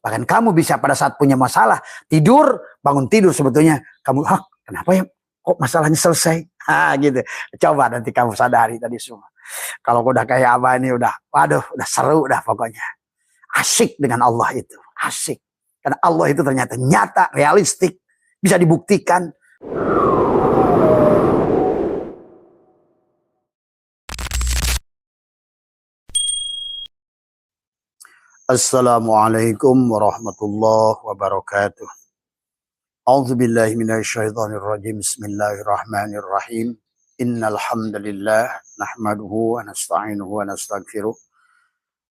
Bahkan kamu bisa pada saat punya masalah, tidur, bangun tidur sebetulnya kamu, kenapa ya kok masalahnya selesai? Gitu. Coba nanti kamu sadari tadi semua. Kalau udah kayak Abah ini udah, waduh, udah seru dah pokoknya. Asik dengan Allah itu, asik. Karena Allah itu ternyata nyata, realistik, bisa dibuktikan. Assalamualaikum warahmatullahi wabarakatuh. A'udzu billahi minasyaitonir rajim. Bismillahirrahmanirrahim. Innal hamdalillah nahmaduhu wa nasta'inuhu wa nastaghfiruh.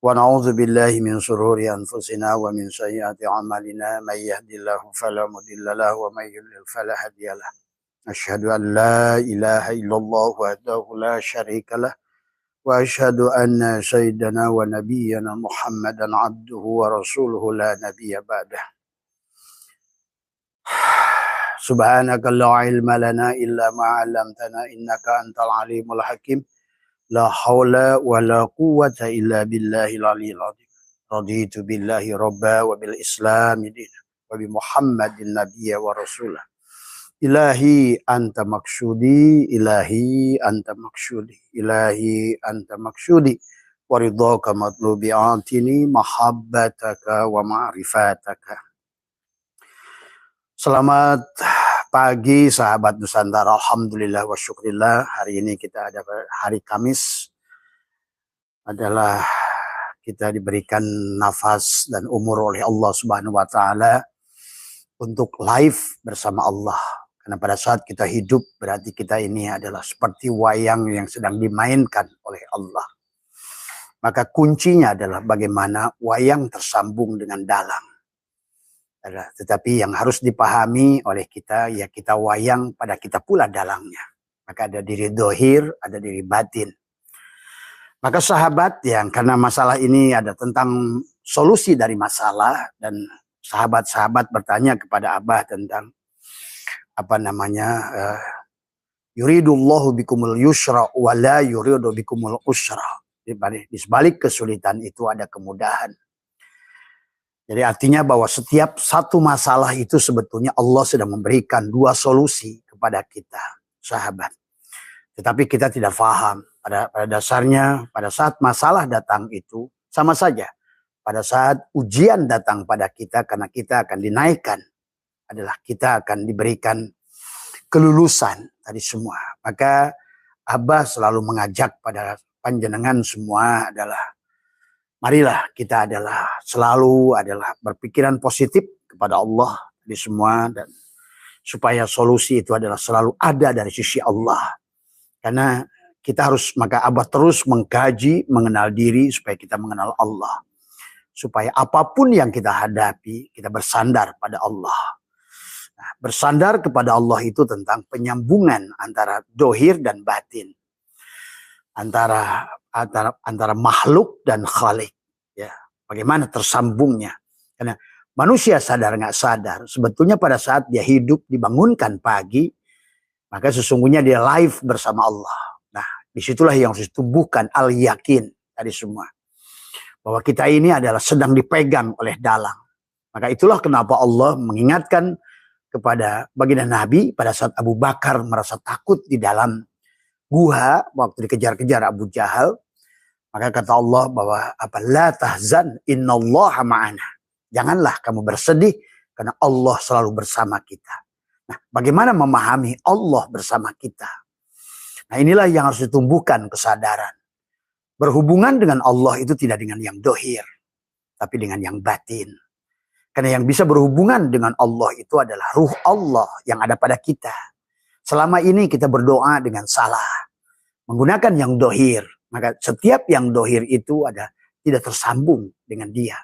Wa na'udzu billahi min shururi anfusina wa min sayyiati a'malina. May yahdihillahu fala mudilla lahu wa may yudlil fala hadiyalah. Asyhadu an la ilaha illallah wahdahu la syarikalah. Wa asyhadu anna sayyidana wa nabiyyana Muhammadan abduhu wa rasuluhu la nabiyya ba'dah. Subhanaka la ilma lana illa ma 'allamtana innaka antal alimul hakim. La haula wa la quwwata illa billahil aliyyil azim. Raditu billahi rabba wa bil islami din wa bi Muhammadin nabiyya wa rasulah. Ilahi anta maksudi, ilahi anta maksudi, ilahi anta maksudi, waridhaka matlubi atini mahabbataka wa ma'rifataka. Selamat pagi sahabat Nusantara, alhamdulillah wa syukrillah. Hari ini kita ada hari Kamis, adalah kita diberikan nafas dan umur oleh Allah Subhanahu wa taala untuk live bersama Allah. Karena pada saat kita hidup, berarti kita ini adalah seperti wayang yang sedang dimainkan oleh Allah. Maka kuncinya adalah bagaimana wayang tersambung dengan dalang. Tetapi yang harus dipahami oleh kita, ya kita wayang, pada kita pula dalangnya. Maka ada diri dohir, ada diri batin. Maka sahabat, yang karena masalah ini ada tentang solusi dari masalah, dan sahabat-sahabat bertanya kepada Abah tentang yuridullahu bikumul yusra wa la yuridu bikumul usra. Di sebalik kesulitan itu ada kemudahan. Jadi artinya bahwa setiap satu masalah itu sebetulnya Allah sedang memberikan dua solusi kepada kita, sahabat. Tetapi kita tidak paham. Pada dasarnya, pada saat masalah datang itu sama saja. Pada saat ujian datang pada kita, karena kita akan dinaikkan, adalah kita akan diberikan kelulusan tadi semua. Maka Abah selalu mengajak pada panjenengan semua adalah, marilah kita selalu berpikiran positif kepada Allah tadi semua, dan supaya solusi itu adalah selalu ada dari sisi Allah. Karena kita harus, maka Abah terus mengkaji, mengenal diri supaya kita mengenal Allah. Supaya apapun yang kita hadapi, kita bersandar pada Allah. Nah, bersandar kepada Allah itu tentang penyambungan antara dohir dan batin. Antara makhluk dan khalik. Ya, bagaimana tersambungnya. Karena manusia sadar nggak sadar, sebetulnya pada saat dia hidup, dibangunkan pagi, maka sesungguhnya dia live bersama Allah. Nah, disitulah yang harus ditumbuhkan al-yakin tadi semua. Bahwa kita ini adalah sedang dipegang oleh dalang. Maka itulah kenapa Allah mengingatkan kepada baginda Nabi pada saat Abu Bakar merasa takut di dalam gua waktu dikejar-kejar Abu Jahal. Maka kata Allah bahwa la tahzan innallaha ma'ana. Janganlah kamu bersedih karena Allah selalu bersama kita. Nah, bagaimana memahami Allah bersama kita? Nah, inilah yang harus ditumbuhkan kesadaran. Berhubungan dengan Allah itu tidak dengan yang dohir, tapi dengan yang batin. Karena yang bisa berhubungan dengan Allah itu adalah ruh Allah yang ada pada kita. Selama ini kita berdoa dengan salah, menggunakan yang dohir. Maka setiap yang dohir itu tidak tersambung dengan dia.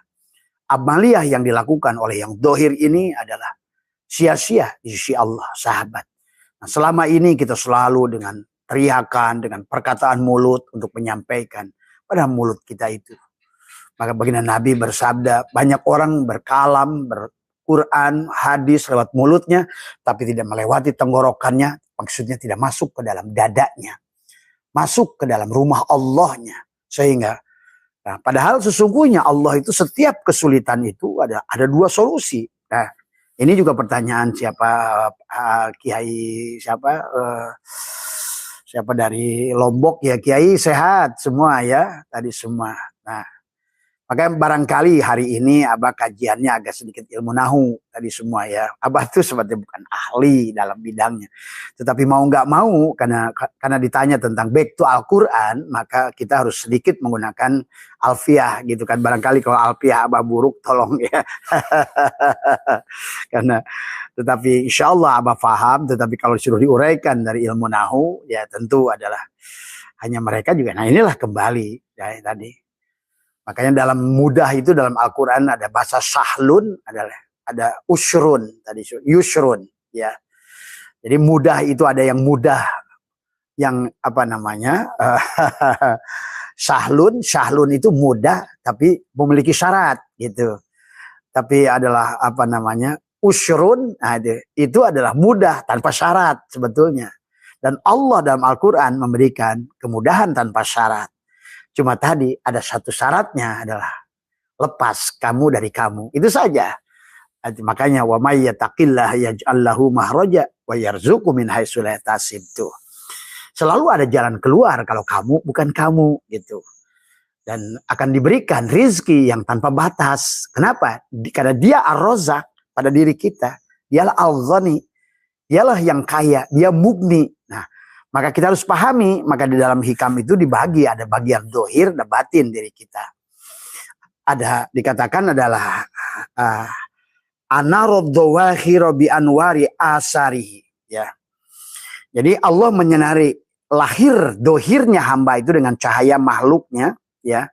Amaliyah yang dilakukan oleh yang dohir ini adalah sia-sia di sisi Allah, sahabat. Nah, selama ini kita selalu dengan teriakan, dengan perkataan mulut untuk menyampaikan pada mulut kita itu. Maka baginda Nabi bersabda, banyak orang berkalam, berquran, hadis lewat mulutnya, tapi tidak melewati tenggorokannya, maksudnya tidak masuk ke dalam dadanya. Masuk ke dalam rumah Allahnya. Sehingga Nah, padahal sesungguhnya Allah itu setiap kesulitan itu ada dua solusi. Nah, ini juga pertanyaan siapa Kiai siapa dari Lombok ya, Kiai sehat semua ya tadi semua. Nah, maka barangkali hari ini Abah kajiannya agak sedikit ilmu nahu tadi semua ya. Abah tuh seperti bukan ahli dalam bidangnya. Tetapi mau nggak mau karena ditanya tentang back to Al-Quran, maka kita harus sedikit menggunakan alfiah gitu kan. Barangkali kalau alfiah Abah buruk tolong ya. Karena tetapi insya Allah Abah paham, tetapi kalau disuruh diuraikan dari ilmu nahu ya tentu adalah hanya mereka juga. Nah inilah kembali ya tadi. Makanya dalam mudah itu dalam Al-Quran ada bahasa sahlun, ada usrun, tadi yusrun, ya. Jadi mudah itu ada yang mudah, yang apa namanya, sahlun itu mudah tapi memiliki syarat gitu. Tapi adalah apa namanya, usrun, nah itu adalah mudah tanpa syarat sebetulnya. Dan Allah dalam Al-Quran memberikan kemudahan tanpa syarat. Cuma tadi ada satu syaratnya adalah lepas kamu dari kamu. Itu saja. Makanya wa may yattaqillah yaj'al lahu mahraja wa yarzuqhu min haitsu la yahtasib. Selalu ada jalan keluar kalau kamu bukan kamu gitu. Dan akan diberikan rizki yang tanpa batas. Kenapa? Karena dia ar-razzaq pada diri kita. Dialah al-ghani. Dialah yang kaya. Dia mugni. Nah, maka kita harus pahami, maka di dalam hikam itu dibagi, ada bagian dohir dan batin diri kita. Ada dikatakan adalah anarod dawahiro bi anwari asarihi. Ya. Jadi Allah menyinari lahir dohirnya hamba itu dengan cahaya makhluknya. Ya.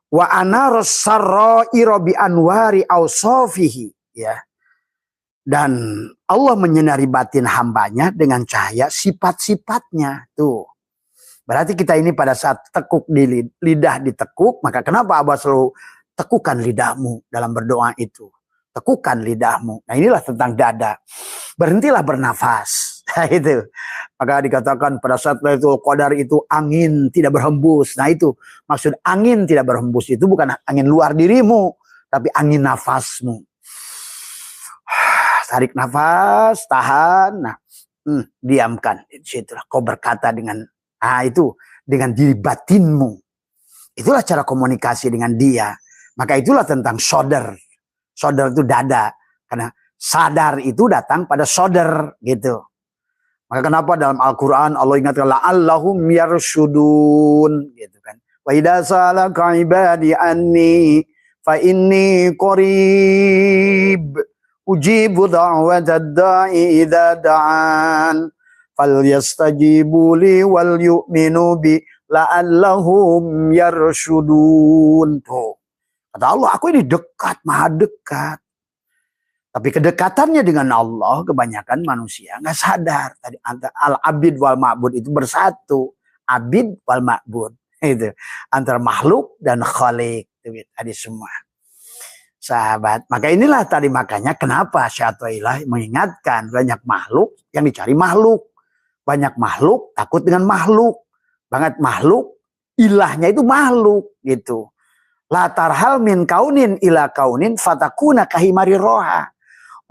Wa anaros sarrairo bi anwari ausofihi. Ya. Dan Allah menyinari batin hambanya dengan cahaya sifat-sifatnya. Tuh. Berarti kita ini pada saat tekuk di lidah ditekuk, maka kenapa Abah selalu tekukan lidahmu dalam berdoa itu? Tekukan lidahmu. Nah inilah tentang dada. Berhentilah bernafas. Itu. Maka dikatakan pada saat Lailatul Qadar itu angin tidak berhembus. Nah itu maksud angin tidak berhembus itu bukan angin luar dirimu, tapi angin nafasmu. Tarik nafas, tahan, nah, diamkan. Situlah kau berkata dengan, itu dengan diri batinmu. Itulah cara komunikasi dengan dia. Maka itulah tentang sodar. Sodar itu dada. Karena sadar itu datang pada sodar gitu. Maka kenapa dalam Al-Quran Allah ingatkan la'allahum yarshudun gitu kan. Wa idza salaka ibadi anni fa inni qarib. Ujibu da'watad da'i idza da'an falyastajibu li wal yu'minu bi la'allahum yarshudun. Tuh. Kata Allah, aku ini dekat, maha dekat. Tapi kedekatannya dengan Allah kebanyakan manusia nggak sadar. Tadi antara al-abid wal ma'bud itu bersatu. Abid wal ma'bud. Itu antara makhluk dan khalik. Itu tadi semua. Sahabat, maka inilah tadi makanya kenapa Syaikhullah mengingatkan banyak makhluk yang dicari makhluk. Banyak makhluk takut dengan makhluk. Banget makhluk, ilahnya itu makhluk gitu. La tarhal min kaunin ila kaunin fatakuna kahimari roha.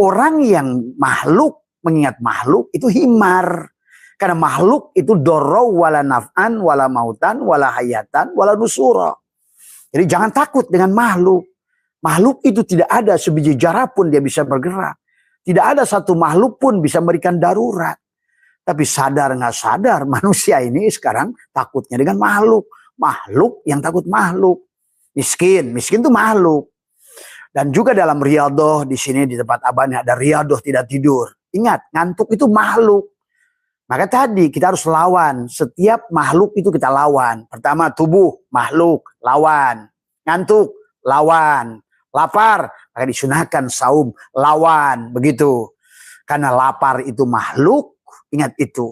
Orang yang makhluk mengingat makhluk itu himar. Karena makhluk itu doro wala naf'an wala mautan wala hayatan wala nusura. Jadi jangan takut dengan makhluk. Makhluk itu tidak ada sebiji jara pun dia bisa bergerak. Tidak ada satu makhluk pun bisa memberikan darurat. Tapi sadar nggak sadar manusia ini sekarang takutnya dengan makhluk. Makhluk yang takut makhluk. Miskin itu makhluk. Dan juga dalam riyadoh di sini di tempat abahnya ada riyadoh tidak tidur. Ingat, ngantuk itu makhluk. Maka tadi kita harus lawan. Setiap makhluk itu kita lawan. Pertama tubuh, makhluk, lawan. Ngantuk, lawan. Lapar, maka disunahkan saum, lawan. Begitu. Karena lapar itu makhluk, ingat itu.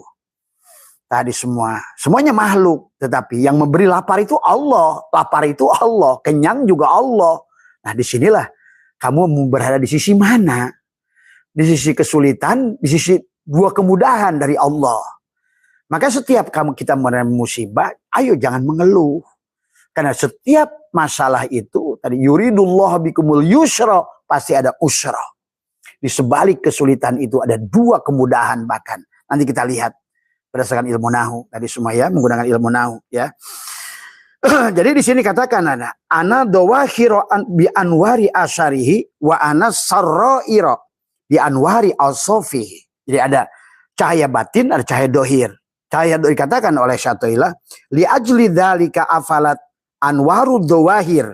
Tadi semuanya makhluk. Tetapi yang memberi lapar itu Allah. Lapar itu Allah. Kenyang juga Allah. Nah disinilah kamu berada di sisi mana? Di sisi kesulitan, di sisi dua kemudahan dari Allah. Maka setiap kita menerima musibah, ayo jangan mengeluh. Karena setiap masalah itu tadi yuridullah bikumul yusra, pasti ada usra. Di sebalik kesulitan itu ada dua kemudahan bahkan. Nanti kita lihat berdasarkan ilmu nahu tadi semua ya, menggunakan ilmu nahu ya. Jadi di sini katakan ana dawahiro bi anwari asyarihi wa ana sarraira bi anwari alsofihi. Jadi ada cahaya batin, ada cahaya dohir. Cahaya dohir dikatakan oleh Syatailah li ajli dzalika afalat anwaru dawahir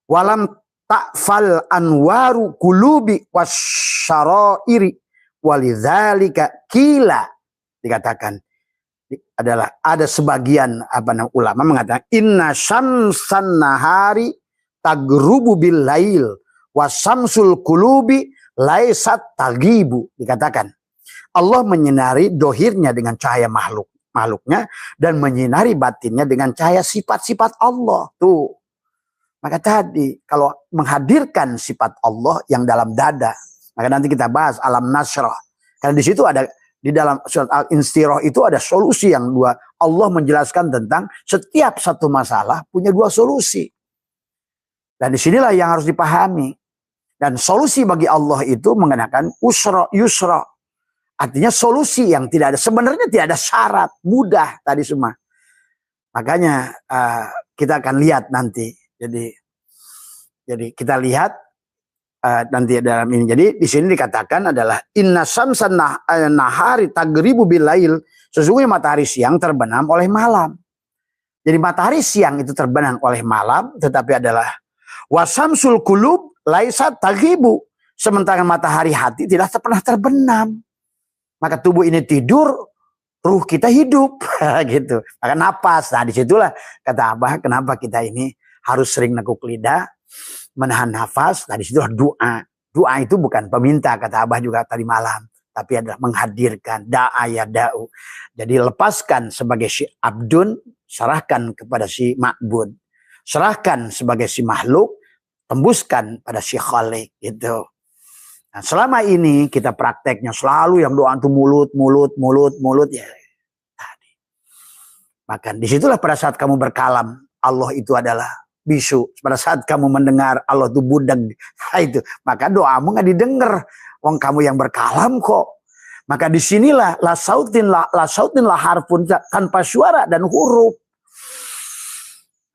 walam ta'fal anwaru kulubi wasyarairi walidzalika kila. Dikatakan adalah ada sebagian ulama mengatakan inna syamsan nahari tagrubu bil lail wasamsul kulubi laisat tagibu. Dikatakan Allah menyinari dohirnya dengan cahaya makhluknya dan menyinari batinnya dengan cahaya sifat-sifat Allah. Tuh. Maka tadi kalau menghadirkan sifat Allah yang dalam dada, maka nanti kita bahas alam nasrah. Karena di situ ada, di dalam surat Al-Instirah itu ada solusi yang dua. Allah menjelaskan tentang setiap satu masalah punya dua solusi. Dan disinilah yang harus dipahami. Dan solusi bagi Allah itu mengenakan usra yusra. Artinya solusi yang tidak ada, sebenarnya tidak ada syarat, mudah tadi semua. Makanya kita akan lihat nanti. Jadi kita lihat nanti dalam ini. Jadi di sini dikatakan adalah inna samsan nahari tagribu bilail. Sesungguhnya matahari siang terbenam oleh malam. Jadi matahari siang itu terbenam oleh malam, tetapi adalah wasamsul kulub laisat tagribu. Sementara matahari hati tidak pernah terbenam. Maka tubuh ini tidur, ruh kita hidup, gitu. Maka napas. Nah disitulah kata Abah, kenapa kita ini harus sering nekuk lidah, menahan nafas. Nah disitulah doa. Doa itu bukan peminta, kata Abah juga tadi malam, tapi adalah menghadirkan da'a ya da'u. Jadi lepaskan sebagai si abdun, serahkan kepada si ma'bud. Serahkan sebagai si makhluk, tembuskan pada si khalik, gitu. Nah, selama ini kita prakteknya selalu yang doa itu mulut ya. Tadi. Maka disitulah pada saat kamu berkalam, Allah itu adalah bisu. Pada saat kamu mendengar Allah itu budak. Nah, itu. Maka doamu nggak didengar. Wong kamu yang berkalam kok. Maka disinilah la sautin la harfun, tanpa suara dan huruf.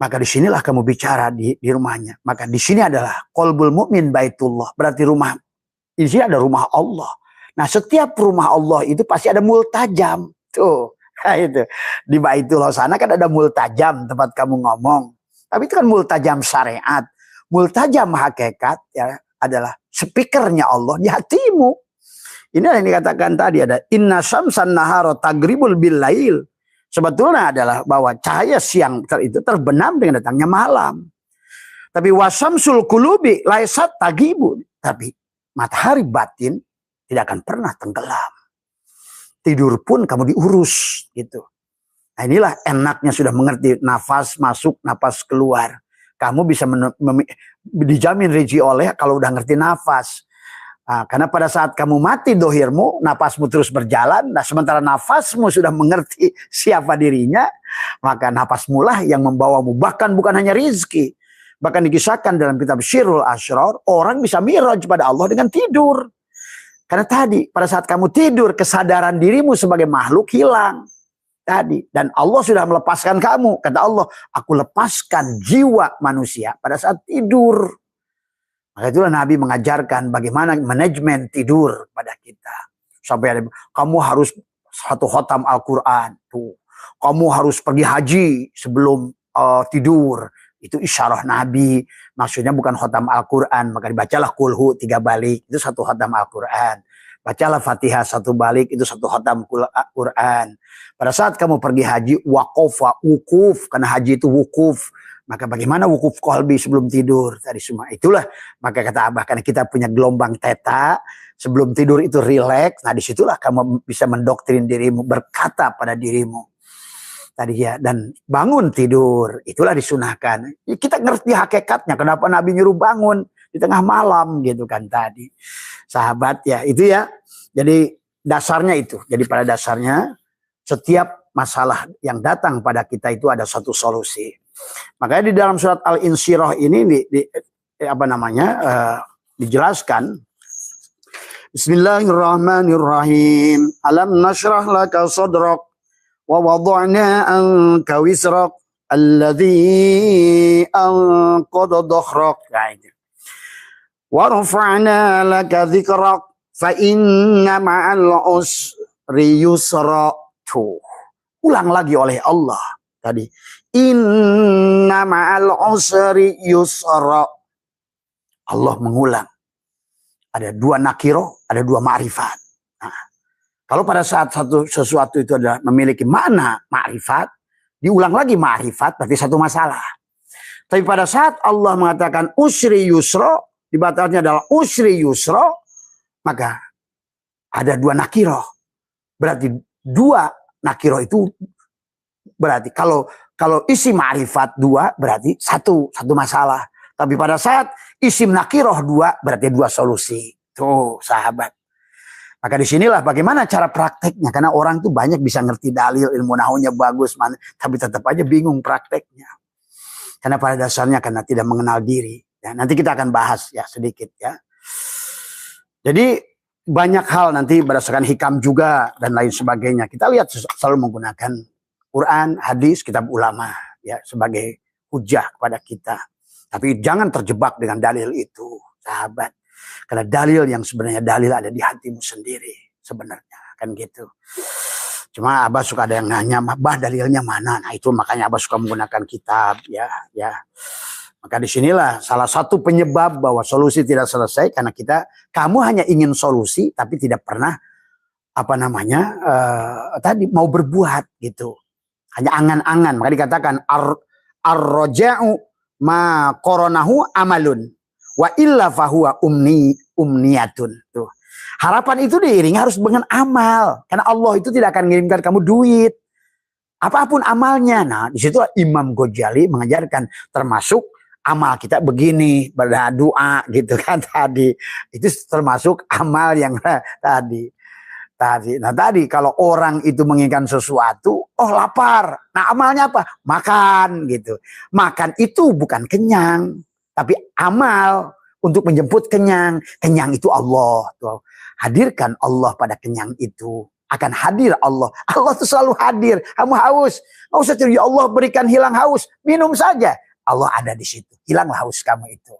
Maka disinilah kamu bicara di rumahnya. Maka di sini adalah qalbul mu'min baitullah. Berarti rumah. Di sini ada rumah Allah. Nah setiap rumah Allah itu pasti ada multajam. Tuh. Nah, itu. Di baitullah sana kan ada multajam tempat kamu ngomong. Tapi itu kan multajam syariat. Multajam hakikat ya, adalah speakernya Allah di hatimu. Ini yang dikatakan tadi ada inna syamsan nahara tagribul bil lail. Sebetulnya adalah bahwa cahaya siang itu terbenam dengan datangnya malam. Tapi wasamsul kulubi laisat tagibu. Tapi matahari batin tidak akan pernah tenggelam. Tidur pun kamu diurus gitu. Nah inilah enaknya sudah mengerti nafas masuk, nafas keluar. Kamu bisa dijamin rezeki oleh kalau udah ngerti nafas. Nah, karena pada saat kamu mati dohirmu, nafasmu terus berjalan. Nah sementara nafasmu sudah mengerti siapa dirinya, maka nafasmu lah yang membawamu. Bahkan bukan hanya rizki. Bahkan dikisahkan dalam kitab Syirul Asrar, orang bisa miraj pada Allah dengan tidur. Karena tadi, pada saat kamu tidur, kesadaran dirimu sebagai makhluk hilang. Tadi. Dan Allah sudah melepaskan kamu. Kata Allah, aku lepaskan jiwa manusia pada saat tidur. Maka itulah Nabi mengajarkan bagaimana manajemen tidur pada kita. Sampai ada, kamu harus satu khotam Al-Quran. Kamu harus pergi haji sebelum tidur. Itu isyarah Nabi. Maksudnya bukan khotam Al-Quran. Maka dibacalah kulhu 3 balik. Itu satu khotam Al-Quran. Bacalah Fatihah 1 balik. Itu satu khotam Al-Quran. Pada saat kamu pergi haji, waqofa, wukuf. Karena haji itu wukuf. Maka bagaimana wukuf qalbi sebelum tidur? Tadi semua. Itulah. Maka kata Abah, karena kita punya gelombang theta. Sebelum tidur itu rileks. Nah disitulah kamu bisa mendoktrin dirimu. Berkata pada dirimu. Tadi ya, dan bangun tidur, itulah disunahkan. Kita ngerti hakikatnya, kenapa Nabi nyuruh bangun di tengah malam gitu kan tadi. Sahabat ya, itu ya. Jadi dasarnya itu. Jadi pada dasarnya setiap masalah yang datang pada kita itu ada satu solusi. Makanya di dalam surat Al-Insyirah ini dijelaskan Bismillahirrahmanirrahim. Alam nashrah laka sadrak wa wada'na anka wisrak alladhi anqadha dhahrak. Wa rafa'na laka dhikrak fa inna ma'al usri yusra. Ulang lagi oleh Allah tadi. Inna ma'al usri yusra. Allah mengulang. Ada dua nakiro, ada dua ma'rifat. Nah, kalau pada saat sesuatu itu adalah memiliki makna ma'rifat, diulang lagi ma'rifat, berarti satu masalah. Tapi pada saat Allah mengatakan usri yusro, dibatalnya adalah usri yusro, maka ada dua nakiro. Berarti dua nakiro itu berarti kalau isi ma'rifat dua, berarti satu masalah. Tapi pada saat isim nakiroh dua, berarti dua solusi. Tuh sahabat. Maka disinilah bagaimana cara prakteknya. Karena orang tuh banyak bisa ngerti dalil, ilmu nahunya bagus, tapi tetap aja bingung prakteknya. Karena pada dasarnya karena tidak mengenal diri. Ya, nanti kita akan bahas ya sedikit ya. Jadi banyak hal nanti berdasarkan hikam juga dan lain sebagainya. Kita lihat selalu menggunakan Quran, hadis, kitab ulama ya sebagai hujah kepada kita. Tapi jangan terjebak dengan dalil itu, sahabat. Karena dalil yang sebenarnya dalil ada di hatimu sendiri sebenarnya, kan gitu. Cuma Abah suka ada yang nanya, "Bah, dalilnya mana?" Nah, itu makanya Abah suka menggunakan kitab, ya. Maka disinilah salah satu penyebab bahwa solusi tidak selesai karena kamu hanya ingin solusi tapi tidak pernah tadi mau berbuat gitu. Hanya angan-angan. Maka dikatakan ar-raja'u ma qoronahu amalun wa illa fahuwa umniyatun. Tuh. Harapan itu diiringi harus dengan amal. Karena Allah itu tidak akan mengirimkan kamu duit. Apapun amalnya. Nah, di situ Imam Ghazali mengajarkan termasuk amal kita begini, berdoa gitu kan tadi. Itu termasuk amal yang tadi. Nah tadi kalau orang itu menginginkan sesuatu, oh lapar. Nah amalnya apa? Makan gitu. Makan itu bukan kenyang, tapi amal untuk menjemput kenyang. Kenyang itu Allah. Tuh. Hadirkan Allah pada kenyang itu. Akan hadir Allah. Allah itu selalu hadir. Kamu haus. Nggak usah cari, ya Allah berikan hilang haus. Minum saja. Allah ada di situ. Hilanglah haus kamu itu.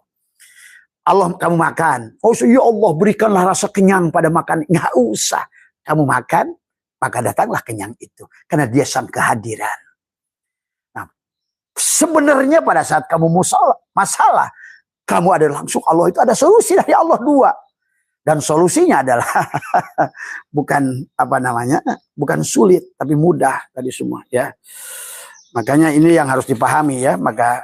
Allah kamu makan. Oh ya Allah berikanlah rasa kenyang pada makan. Nggak usah. Kamu makan, maka datanglah kenyang itu. Karena dia sang kehadiran. Nah, sebenarnya pada saat kamu masalah, kamu ada langsung Allah itu ada solusi dari Allah dua. Dan solusinya adalah bukan bukan sulit, tapi mudah tadi semua ya. Makanya ini yang harus dipahami ya. Maka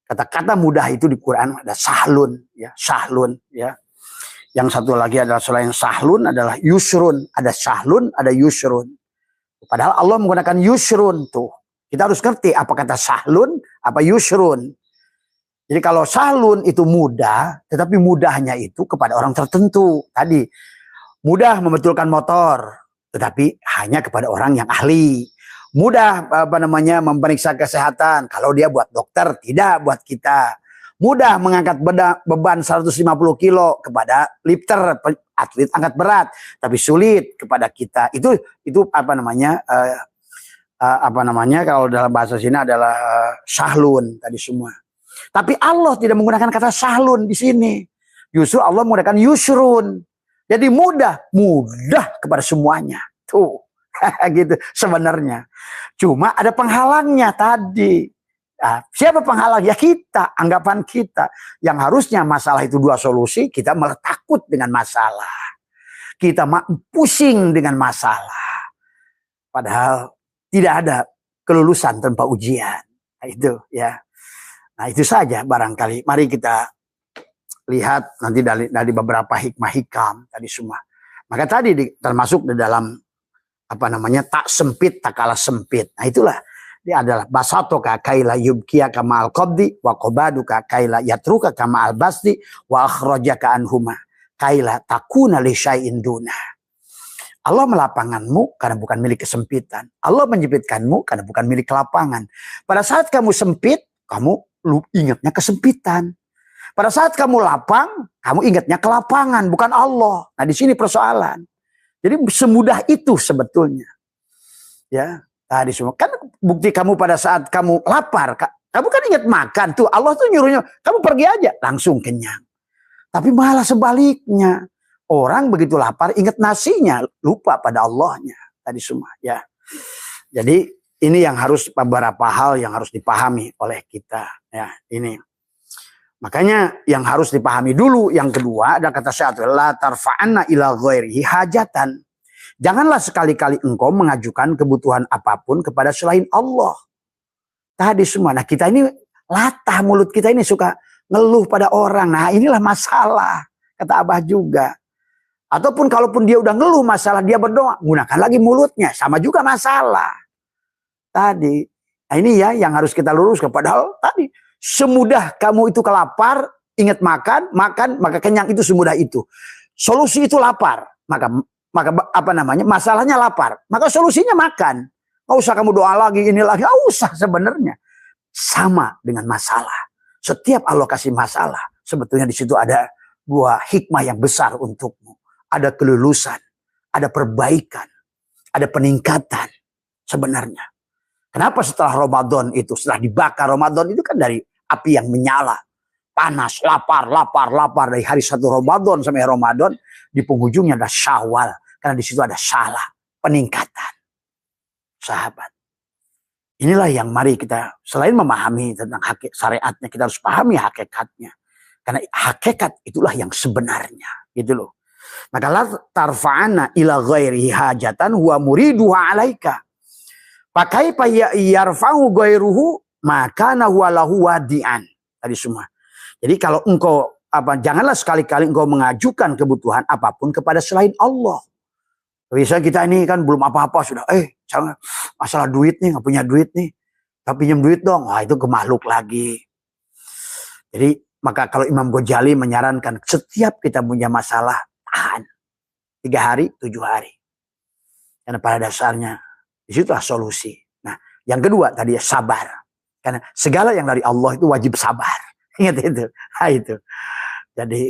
kata-kata mudah itu di Quran ada sahlun ya. Yang satu lagi adalah selain sahlun adalah yusrun. Ada sahlun, ada yusrun. Padahal Allah menggunakan yusrun tuh. Kita harus ngerti apa kata sahlun, apa yusrun. Jadi kalau sahlun itu mudah, tetapi mudahnya itu kepada orang tertentu. Tadi mudah membetulkan motor, tetapi hanya kepada orang yang ahli. Mudah memeriksa kesehatan. Kalau dia buat dokter, tidak buat kita. Mudah mengangkat beban 150 kilo kepada lifter, atlet angkat berat, tapi sulit kepada kita. Itu kalau dalam bahasa sini adalah sahlun tadi semua. Tapi Allah tidak menggunakan kata sahlun di sini. Justru Allah menggunakan yusrun. Jadi mudah kepada semuanya. Tuh, gitu sebenarnya. Cuma ada penghalangnya tadi. Nah, siapa penghalang? Ya kita, anggapan kita. Yang harusnya masalah itu dua solusi, kita malah takut dengan masalah. Kita pusing dengan masalah. Padahal tidak ada kelulusan tanpa ujian. Nah, itu ya. Nah itu saja barangkali. Mari kita lihat nanti dari beberapa hikmah hikam tadi semua. Maka tadi termasuk di dalam tak sempit tak kalah sempit. Nah itulah. Dia adalah basatoka kaila yubkiya kama al-qabdi wa qabaduka kaila yatruka kama al-basdi wa akhrajaka anhuma kaila takuna li syai'in duna. Allah melapangkanmu karena bukan milik kesempitan. Allah menyempitkanmu karena bukan milik kelapangan. Pada saat kamu sempit, kamu ingatnya kesempitan. Pada saat kamu lapang, kamu ingatnya kelapangan, bukan Allah. Nah, di sini persoalan. Jadi semudah itu sebetulnya. Ya, tadi semua. Kan bukti kamu pada saat kamu lapar, kamu kan ingat makan tuh. Allah tuh nyuruhnya, kamu pergi aja, langsung kenyang. Tapi malah sebaliknya. Orang begitu lapar ingat nasinya, lupa pada Allahnya. Tadi semua ya. Jadi ini yang harus beberapa hal yang harus dipahami oleh kita ya, ini. Makanya yang harus dipahami dulu, yang kedua ada kata syaitan, la tarfa'anna ila ghairihi hajatan. Janganlah sekali-kali engkau mengajukan kebutuhan apapun kepada selain Allah. Tadi semua. Nah, kita ini latah, mulut kita ini suka ngeluh pada orang. Nah, inilah masalah. Kata Abah juga. Ataupun kalaupun dia udah ngeluh masalah, dia berdoa, gunakan lagi mulutnya, sama juga masalah. Tadi, nah ini ya yang harus kita luruskan. Padahal tadi, semudah kamu itu kelapar, ingat makan, maka kenyang itu semudah itu. Solusi itu lapar, maka apa namanya, masalahnya lapar, maka solusinya makan. Nggak usah kamu doa lagi, ini lagi, nggak usah sebenarnya. Sama dengan masalah. Setiap Allah kasih masalah, sebetulnya di situ ada dua hikmah yang besar untukmu. Ada kelulusan, ada perbaikan, ada peningkatan sebenarnya. Kenapa setelah Ramadan itu, setelah dibakar Ramadan itu kan dari api yang menyala. Panas, lapar dari hari 1 Ramadan sampai Ramadan. Di penghujungnya ada Syawal. Karena di situ ada salah, peningkatan. Sahabat. Inilah yang mari kita, selain memahami tentang syariatnya, kita harus pahami hakikatnya. Karena hakikat itulah yang sebenarnya. Gitu loh. Maka la tarfa'ana ila ghairihi hajatan huwa muriduha alaika. Pakai yarfa'u ghairuhu maka huwa lahu wadi'an. Tadi semua. Jadi kalau engkau janganlah sekali-kali engkau mengajukan kebutuhan apapun kepada selain Allah. Bisa kita ini kan belum apa-apa sudah, jangan masalah duit nih, nggak punya duit nih. Tapi pinjam duit dong. Wah, itu ke makhluk lagi. Jadi maka kalau Imam Ghazali menyarankan setiap kita punya masalah, tahan 3 hari, 7 hari. Karena pada dasarnya disitulah solusi. Nah, yang kedua tadi ya sabar. Karena segala yang dari Allah itu wajib sabar. Ingat itu. Nah, itu. Jadi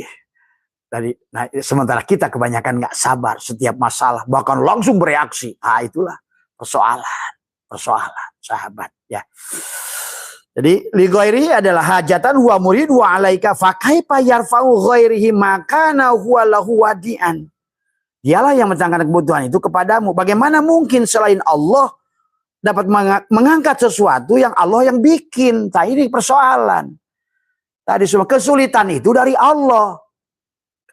sementara kita kebanyakan nggak sabar setiap masalah, bahkan langsung bereaksi. Ah, itulah persoalan sahabat ya. Jadi li ghairihi adalah hajatan huwa muridu alaika fa kaifa yarfa'u ghairihi makana huwa lahu wadi'an. Dialah yang mendatangkan kebutuhan itu kepadamu. Bagaimana mungkin selain Allah dapat mengangkat sesuatu yang Allah yang bikin? Nah, ini persoalan. Tadi semua kesulitan itu dari Allah.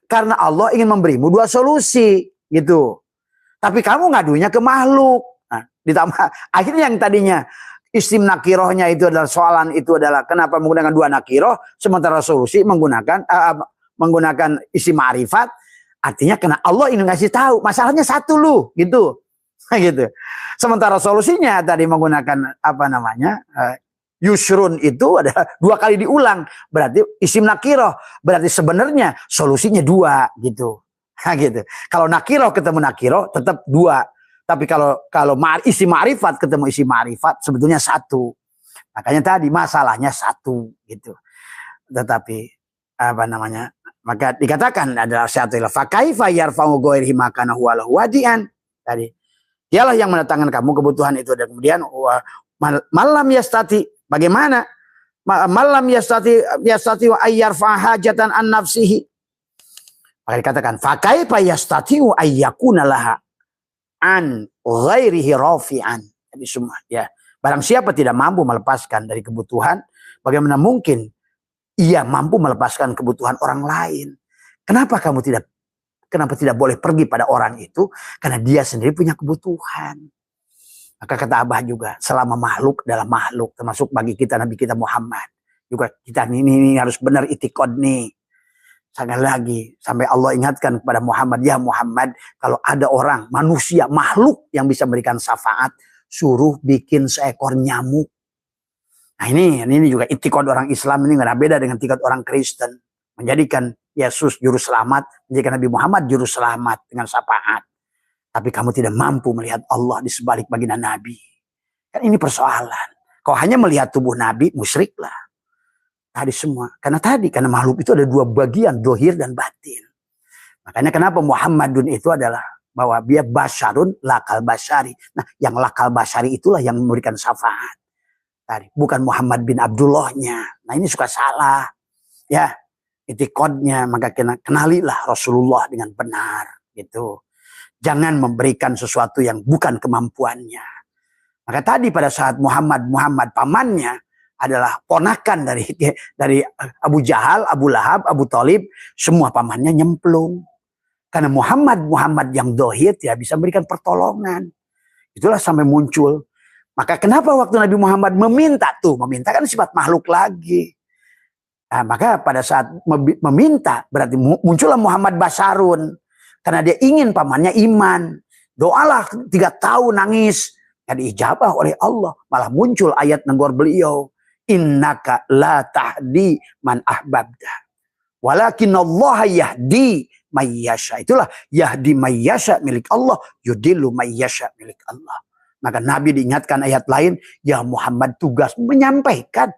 Karena Allah ingin memberimu 2 solusi gitu. Tapi kamu ngadunya ke makhluk. Nah, ditambah akhirnya yang tadinya isim nakirohnya itu adalah soalan itu adalah kenapa menggunakan 2 nakiroh sementara solusi menggunakan isim ma'rifat. Artinya karena Allah ingin ngasih tahu masalahnya satu lu gitu. Gitu. Sementara solusinya tadi menggunakan yusrun itu adalah 2 kali diulang, berarti isim nakiroh, berarti sebenarnya solusinya 2 gitu. Gitu. Kalau nakiroh ketemu nakiroh tetap 2, tapi kalau isim ma'rifat ketemu isim ma'rifat sebetulnya 1. Makanya tadi masalahnya 1 gitu. Tetapi maka dikatakan adalah satu fa kaifa yarfa'u ghairihi makana huwa lahu wadi'an. Tadi dialah yang mendatangkan kamu kebutuhan itu dan kemudian malam yastati. Bagaimana? Malam yastati wa ayyarfa hajatan an nafsihi. Maka dikatakan fa kaifa yastati wa ayyakuna laha an ghairihi rafi'an. Jadi semua ya. Barang siapa tidak mampu melepaskan dari kebutuhan, bagaimana mungkin ia mampu melepaskan kebutuhan orang lain? Kenapa tidak boleh pergi pada orang itu? Karena dia sendiri punya kebutuhan. Maka kata Abah juga, selama makhluk dalam makhluk, termasuk bagi kita Nabi kita Muhammad. Juga kita ini harus benar itikad nih. Sekali lagi, sampai Allah ingatkan kepada Muhammad, ya Muhammad, kalau ada orang, manusia, makhluk yang bisa memberikan syafaat, suruh bikin seekor nyamuk. Nah ini juga itikad orang Islam ini nggak beda dengan itikad orang Kristen. Menjadikan Yesus juru selamat, menjadikan Nabi Muhammad juru selamat dengan syafaat. Tapi kamu tidak mampu melihat Allah di sebalik baginda Nabi. Kan ini persoalan. Kau hanya melihat tubuh Nabi, musyriklah. Tadi semua. Karena makhluk itu ada dua bagian, dohir dan batin. Makanya kenapa Muhammadun itu adalah bahwa dia basyarun lakal basyari. Nah, yang lakal basyari itulah yang memberikan syafaat. Tadi bukan Muhammad bin Abdullahnya. Nah, ini suka salah. Ya, itikadnya, maka kenalilah Rasulullah dengan benar gitu. Jangan memberikan sesuatu yang bukan kemampuannya. Maka tadi pada saat Muhammad pamannya adalah ponakan dari Abu Jahal, Abu Lahab, Abu Thalib, semua pamannya nyemplung. Karena Muhammad yang dohir tidak bisa memberikan pertolongan. Itulah sampai muncul. Maka kenapa waktu Nabi Muhammad meminta kan sifat makhluk lagi. Nah, maka pada saat meminta berarti muncullah Muhammad Basarun. Karena dia ingin pamannya iman. Doalah 3 tahun nangis. Yang diijabah oleh Allah. Malah muncul ayat nenggor beliau. Innaka la tahdi man ahbabda. Walakin Allah yahdi mayyasha. Itulah yahdi mayyasha milik Allah. Yudillu mayyasha milik Allah. Maka Nabi diingatkan ayat lain. Ya Muhammad, tugas menyampaikan.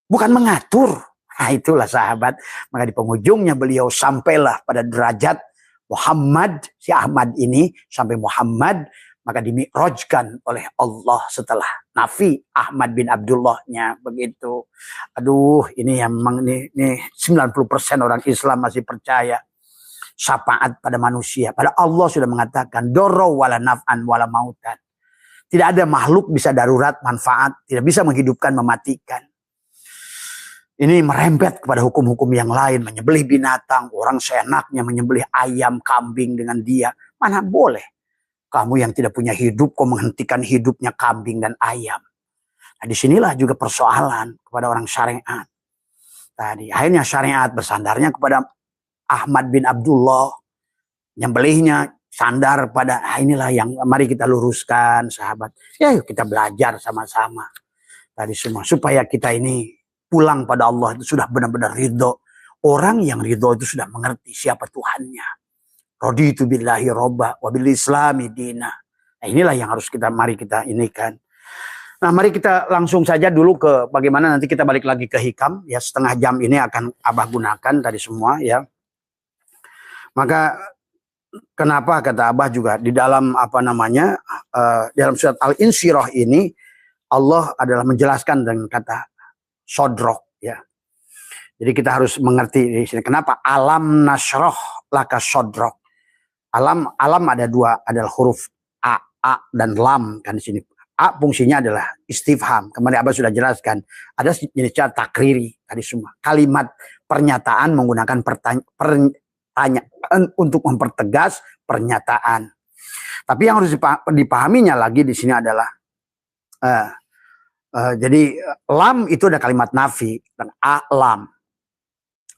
Bukan mengatur. Nah itulah sahabat. Maka di penghujungnya beliau sampailah pada derajat Muhammad. Si Ahmad ini sampai Muhammad. Maka dimi'rajkan oleh Allah setelah Nafi Ahmad bin Abdullahnya. Begitu. Aduh, ini yang memang ini 90% orang Islam masih percaya. Syafaat pada manusia. Pada Allah sudah mengatakan. Doro wala naf'an wala mautan. Tidak ada makhluk bisa darurat manfaat. Tidak bisa menghidupkan, mematikan. Ini merembet kepada hukum-hukum yang lain. Menyembelih binatang. Orang seenaknya menyembelih ayam, kambing dengan dia. Mana boleh. Kamu yang tidak punya hidup, kau menghentikan hidupnya kambing dan ayam. Nah, disinilah juga persoalan kepada orang syariat. Tadi akhirnya syariat bersandarnya kepada Ahmad bin Abdullah. Nyembelihnya sandar pada inilah yang mari kita luruskan, sahabat. Ya, yuk kita belajar sama-sama. Tadi semua supaya kita ini pulang pada Allah itu sudah benar-benar ridho. Orang yang ridho itu sudah mengerti siapa Tuhannya. Raditu billahi robba wa bil islami dina. Nah, inilah yang harus mari kita inikan. Nah, mari kita langsung saja dulu ke bagaimana nanti kita balik lagi ke hikam. Ya, setengah jam ini akan Abah gunakan tadi semua ya. Maka kenapa kata Abah juga di dalam dalam surat Al-Insyirah ini Allah adalah menjelaskan dengan kata sodrok ya. Jadi kita harus mengerti di sini kenapa alam nasroh laka sodrok. Alam ada 2, adalah huruf a dan lam kan di sini. A fungsinya adalah istifham. Kemarin Abah sudah jelaskan. Ada jenis cara takriri tadi semua. Kalimat pernyataan menggunakan pertanyaan untuk mempertegas pernyataan. Tapi yang harus dipahaminya lagi di sini adalah jadi lam itu ada kalimat nafi dan lam.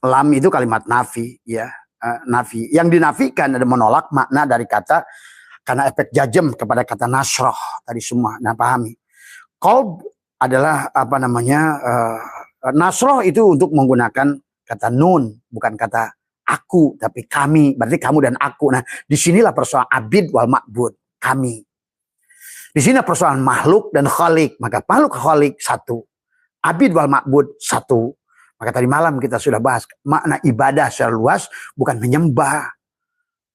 Lam itu kalimat nafi ya. Nafi. Yang dinafikan ada menolak makna dari kata karena efek jajem kepada kata nasroh tadi semua. Nah, pahami. Qalb adalah nasroh itu untuk menggunakan kata nun, bukan kata aku, tapi kami. Berarti kamu dan aku. Nah, disinilah persoalan abid wal ma'bud, kami. Di sini persoalan makhluk dan khalik. Maka makhluk khalik satu. Abid wal ma'bud satu. Maka tadi malam kita sudah bahas makna ibadah secara luas bukan menyembah.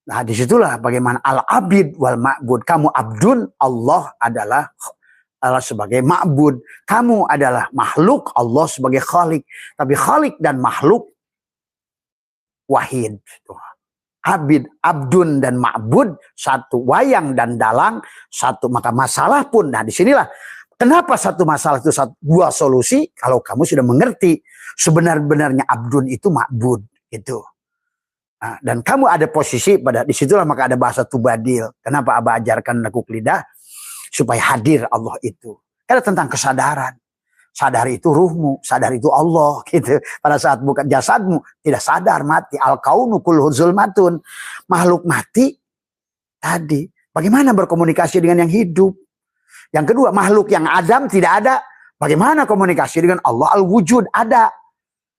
Nah, disitulah bagaimana al-abid wal ma'bud. Kamu abdun, Allah adalah sebagai ma'bud. Kamu adalah makhluk, Allah sebagai khalik. Tapi khalik dan makhluk wahid. Abid, abdun dan ma'bud satu. Wayang dan dalang satu. Maka masalah pun, nah disinilah kenapa satu masalah itu 2 solusi. Kalau kamu sudah mengerti sebenar-benarnya abdun itu ma'bud gitu. Nah, dan kamu ada posisi pada disitulah maka ada bahasa tubadil. Kenapa Abah ajarkan lekuk lidah? Supaya hadir Allah itu. Karena tentang kesadaran. Sadar itu ruhmu, sadar itu Allah gitu. Pada saat bukan jasadmu tidak sadar mati. Al-kaunu kulluhu zulmatun. Makhluk mati tadi. Bagaimana berkomunikasi dengan yang hidup? Yang kedua, makhluk yang Adam tidak ada. Bagaimana komunikasi dengan Allah al-wujud ada.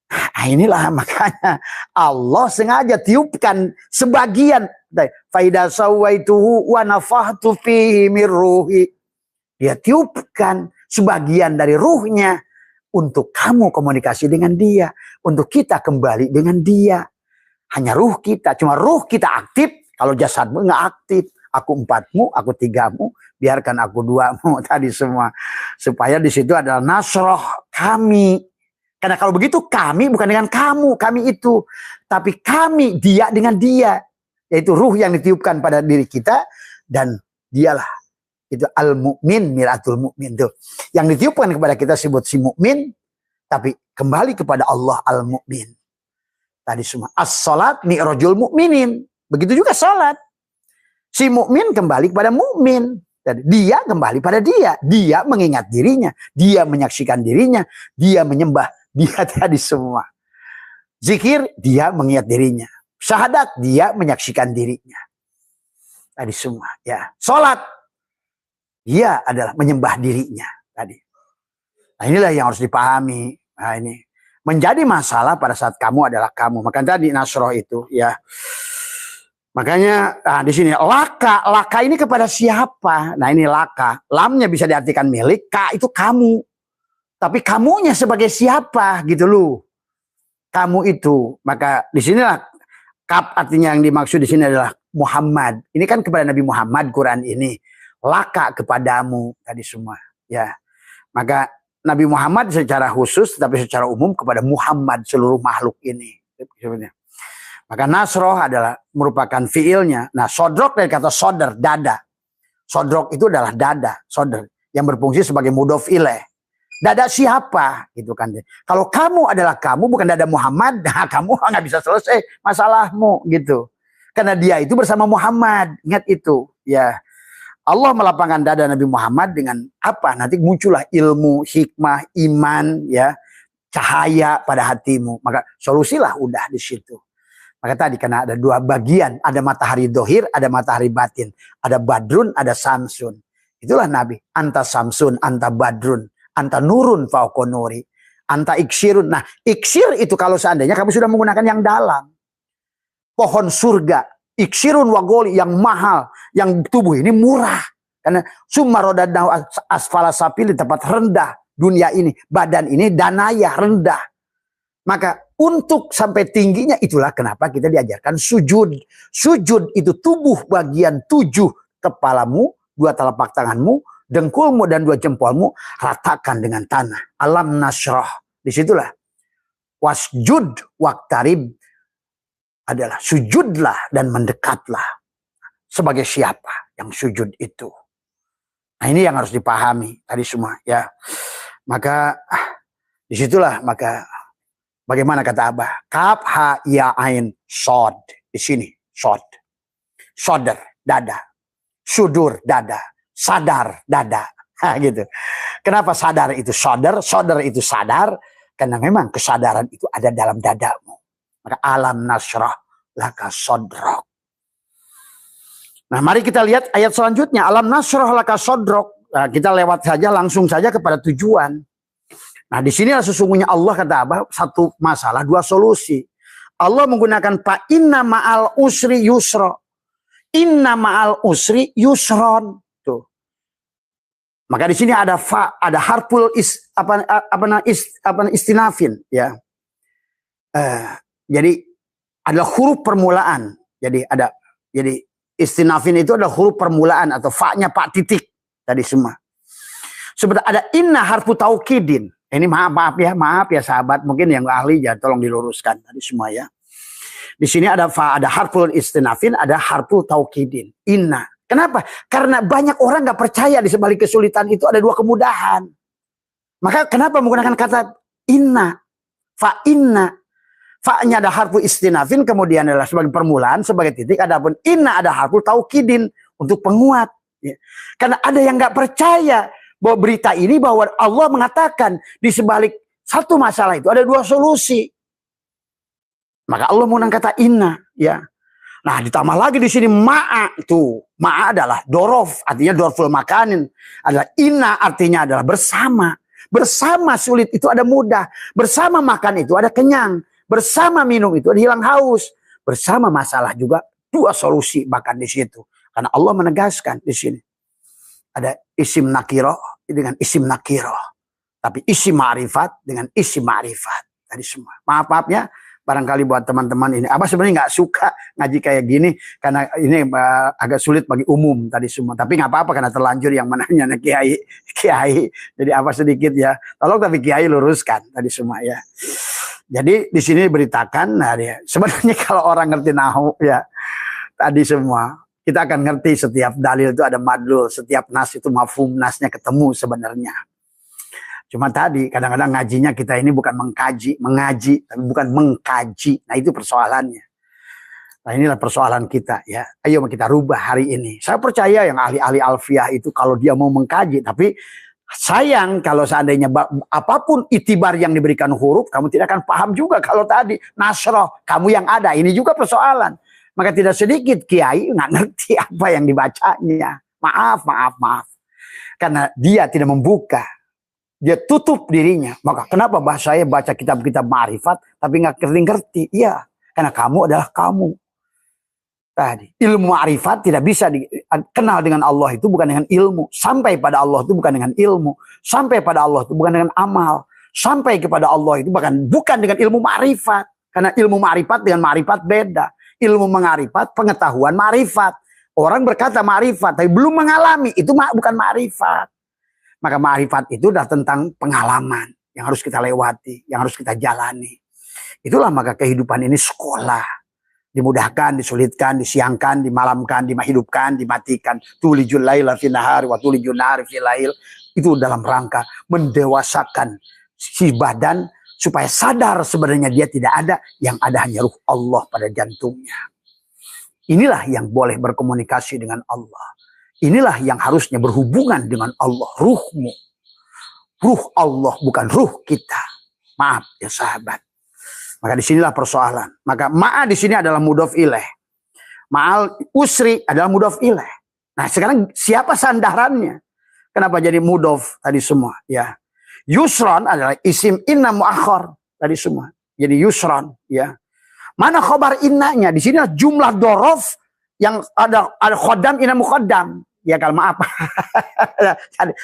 Nah, inilah makanya Allah sengaja tiupkan sebagian. Faida sawaituhu wa nafahtu fihi mir ruhi. Dia tiupkan sebagian dari ruhnya untuk kamu komunikasi dengan dia, untuk kita kembali dengan dia. Hanya ruh kita, cuma ruh kita aktif, kalau jasadmu nggak aktif. Aku 4-mu, aku 3-mu, biarkan aku 2-mu tadi semua. Supaya di situ adalah nasroh kami. Karena kalau begitu kami bukan dengan kamu, kami itu. Tapi kami, dia dengan dia. Yaitu ruh yang ditiupkan pada diri kita. Dan dialah. Itu al-mu'min, miratul mu'min. Tuh. Yang ditiupkan kepada kita sebut si mu'min. Tapi kembali kepada Allah al-mu'min. Tadi semua. As-salat mi'rajul mu'minin. Begitu juga salat. Si mu'min kembali kepada mu'min. Dia kembali pada dia. Dia mengingat dirinya. Dia menyaksikan dirinya. Dia menyembah. Dia tadi semua. Zikir, dia mengingat dirinya. Syahadat, dia menyaksikan dirinya. Tadi semua. Ya. Salat, dia adalah menyembah dirinya. Tadi. Nah inilah yang harus dipahami. Nah ini. Menjadi masalah pada saat kamu adalah kamu. Maka tadi nasroh itu. Ya. Makanya nah di sini laka ini kepada siapa? Nah ini laka. Lamnya bisa diartikan milik. Ka itu kamu. Tapi kamunya sebagai siapa gitu loh. Kamu itu. Maka di sinilah kap artinya yang dimaksud di sini adalah Muhammad. Ini kan kepada Nabi Muhammad Quran ini. Laka kepadamu tadi semua. Ya. Maka Nabi Muhammad secara khusus tapi secara umum kepada Muhammad seluruh makhluk ini. Maka nasroh adalah merupakan fiilnya. Nah sodrok dari kata sodr, dada. Sodrok itu adalah dada. Sodr. Yang berfungsi sebagai mudhof ilaih. Dada siapa gitu kan. Kalau kamu adalah kamu bukan dada Muhammad, nah kamu nggak bisa selesai masalahmu gitu. Karena dia itu bersama Muhammad, ingat itu ya. Allah melapangkan dada Nabi Muhammad dengan apa? Nanti muncullah ilmu, hikmah, iman ya, cahaya pada hatimu. Maka solusilah udah di situ. Maka tadi karena ada dua bagian, ada matahari dohir, ada matahari batin, ada badrun, ada samsun. Itulah Nabi, anta samsun, anta badrun. Anta nurun fauqonuri. Anta iksirun. Nah iksir itu kalau seandainya kamu sudah menggunakan yang dalam. Pohon surga. Iksirun wagoli yang mahal. Yang tubuh ini murah. Karena summa rodadnahu asfala sapil di tempat rendah. Dunia ini. Badan ini danaya rendah. Maka untuk sampai tingginya itulah kenapa kita diajarkan sujud. Sujud itu tubuh bagian 7 kepalamu. 2 telapak tanganmu. Dengkulmu dan 2 jempolmu ratakan dengan tanah. Alam nasroh. Disitulah. Wasjud waktarib adalah sujudlah dan mendekatlah. Sebagai siapa yang sujud itu. Nah ini yang harus dipahami tadi semua ya. Maka disitulah maka bagaimana kata Abah. Kaf ha ya ain sod. Di sini sod. Sodar dada. Sudur dada. Sadar dada gitu. Kenapa sadar itu sodar? Sodar itu sadar karena memang kesadaran itu ada dalam dadamu. Maka alam nasrah laka sodrok. Nah mari kita lihat ayat selanjutnya. Alam nasrah laka sodrok. Nah, kita lewat saja langsung saja kepada tujuan. Nah di sini sesungguhnya Allah kata Abah satu masalah 2 solusi. Allah menggunakan fa inna ma'al usri yusra. Inna ma'al usri yusron. Maka di sini ada fa, ada harful istinafin ya. Jadi ada huruf permulaan. Jadi istinafin itu ada huruf permulaan atau fa-nya pak titik tadi semua. Sebentar ada inna harfu taukidin. Ini maaf ya sahabat, mungkin yang ahli ya tolong diluruskan tadi semua ya. Di sini ada fa, ada harful istinafin, ada harful taukidin. Inna. Kenapa? Karena banyak orang gak percaya di sebalik kesulitan itu ada 2 kemudahan. Maka kenapa menggunakan kata inna? Fa inna. Fa-nya ada harfu istinafin, kemudian adalah sebagai permulaan, sebagai titik. Adapun inna ada harfu taukidin untuk penguat. Ya. Karena ada yang gak percaya bahwa berita ini bahwa Allah mengatakan di sebalik satu masalah itu ada 2 solusi. Maka Allah menggunakan kata inna. Ya. Nah ditambah lagi di sini ma'a itu. Ma'a adalah dorof, artinya dorful makanin. Adalah inna artinya adalah bersama. Bersama sulit itu ada mudah. Bersama makan itu ada kenyang. Bersama minum itu ada hilang haus. Bersama masalah juga dua solusi bahkan di situ. Karena Allah menegaskan di sini. Ada isim nakiroh dengan isim nakiroh. Tapi isim ma'rifat dengan isim ma'rifat. Tadi semua. Maaf ya. Barangkali buat teman-teman ini. Abah sebenarnya nggak suka ngaji kayak gini. Karena ini agak sulit bagi umum tadi semua. Tapi nggak apa-apa karena terlanjur yang menanya kiai. Jadi Abah sedikit ya. Tolong tapi kiai luruskan tadi semua ya. Jadi di sini diberitakan. Nah, sebenarnya kalau orang ngerti nahu ya. Tadi semua. Kita akan ngerti setiap dalil itu ada madlul. Setiap nas itu mafhum nasnya ketemu sebenarnya. Cuma tadi kadang-kadang ngajinya kita ini bukan mengaji, tapi bukan mengkaji. Nah itu persoalannya. Nah inilah persoalan kita ya. Ayo kita rubah hari ini. Saya percaya yang ahli-ahli alfiah itu kalau dia mau mengkaji. Tapi sayang kalau seandainya apapun itibar yang diberikan huruf, kamu tidak akan paham juga kalau tadi. Nasroh, kamu yang ada. Ini juga persoalan. Maka tidak sedikit kiai nggak ngerti apa yang dibacanya. Maaf. Karena dia tidak membuka. Dia tutup dirinya. Maka kenapa saya baca kitab-kitab ma'rifat tapi nggak ngerti? Iya, karena kamu adalah kamu. Tadi ilmu ma'rifat tidak bisa dikenal dengan Allah itu bukan dengan ilmu. Sampai pada Allah itu bukan dengan ilmu. Sampai pada Allah itu bukan dengan amal. Sampai kepada Allah itu bukan dengan ilmu ma'rifat. Karena ilmu ma'rifat dengan ma'rifat beda. Ilmu ma'rifat pengetahuan ma'rifat. Orang berkata ma'rifat tapi belum mengalami itu bukan ma'rifat. Maka ma'rifat itu adalah tentang pengalaman yang harus kita lewati, yang harus kita jalani. Itulah maka kehidupan ini sekolah. Dimudahkan, disulitkan, disiangkan, dimalamkan, dimahidupkan, dimatikan. Tulijul laila fil nahari wa tulijul nahari fil lail. Itu dalam rangka mendewasakan si badan supaya sadar sebenarnya dia tidak ada, yang ada hanya ruh Allah pada jantungnya. Inilah yang boleh berkomunikasi dengan Allah. Inilah yang harusnya berhubungan dengan Allah. Ruhmu. Ruh Allah bukan ruh kita. Maaf ya sahabat. Maka disinilah persoalan. Maka ma'a di sini adalah mudhof ilaih. Ma'al usri adalah mudhof ilaih. Nah sekarang siapa sandarannya? Kenapa jadi mudhof tadi semua? Ya. Yusron adalah isim inna mu'akhor tadi semua. Jadi yusron. Ya. Mana khobar innanya? Di sini jumlah dorof yang ada khodam inna muqaddam. Ya kalau maaf.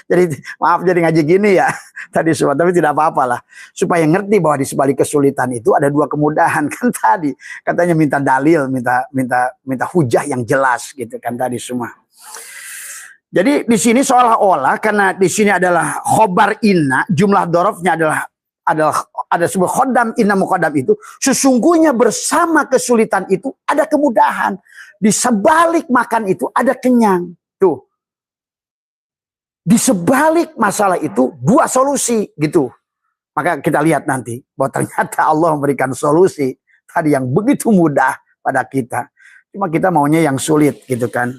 jadi maaf jadi ngaji gini ya tadi semua, tapi tidak apa-apa lah. Supaya ngerti bahwa di sebalik kesulitan itu ada dua kemudahan kan tadi. Katanya minta dalil, minta hujah yang jelas gitu kan tadi semua. Jadi di sini seolah-olah karena di sini adalah khobar inna, jumlah dorofnya ada sebuah khodam inna muqaddam itu, sesungguhnya bersama kesulitan itu ada kemudahan. Di sebalik makan itu ada kenyang. Tuh. Di sebalik masalah itu dua solusi gitu. Maka kita lihat nanti bahwa ternyata Allah memberikan solusi tadi yang begitu mudah pada kita. Cuma kita maunya yang sulit gitu kan.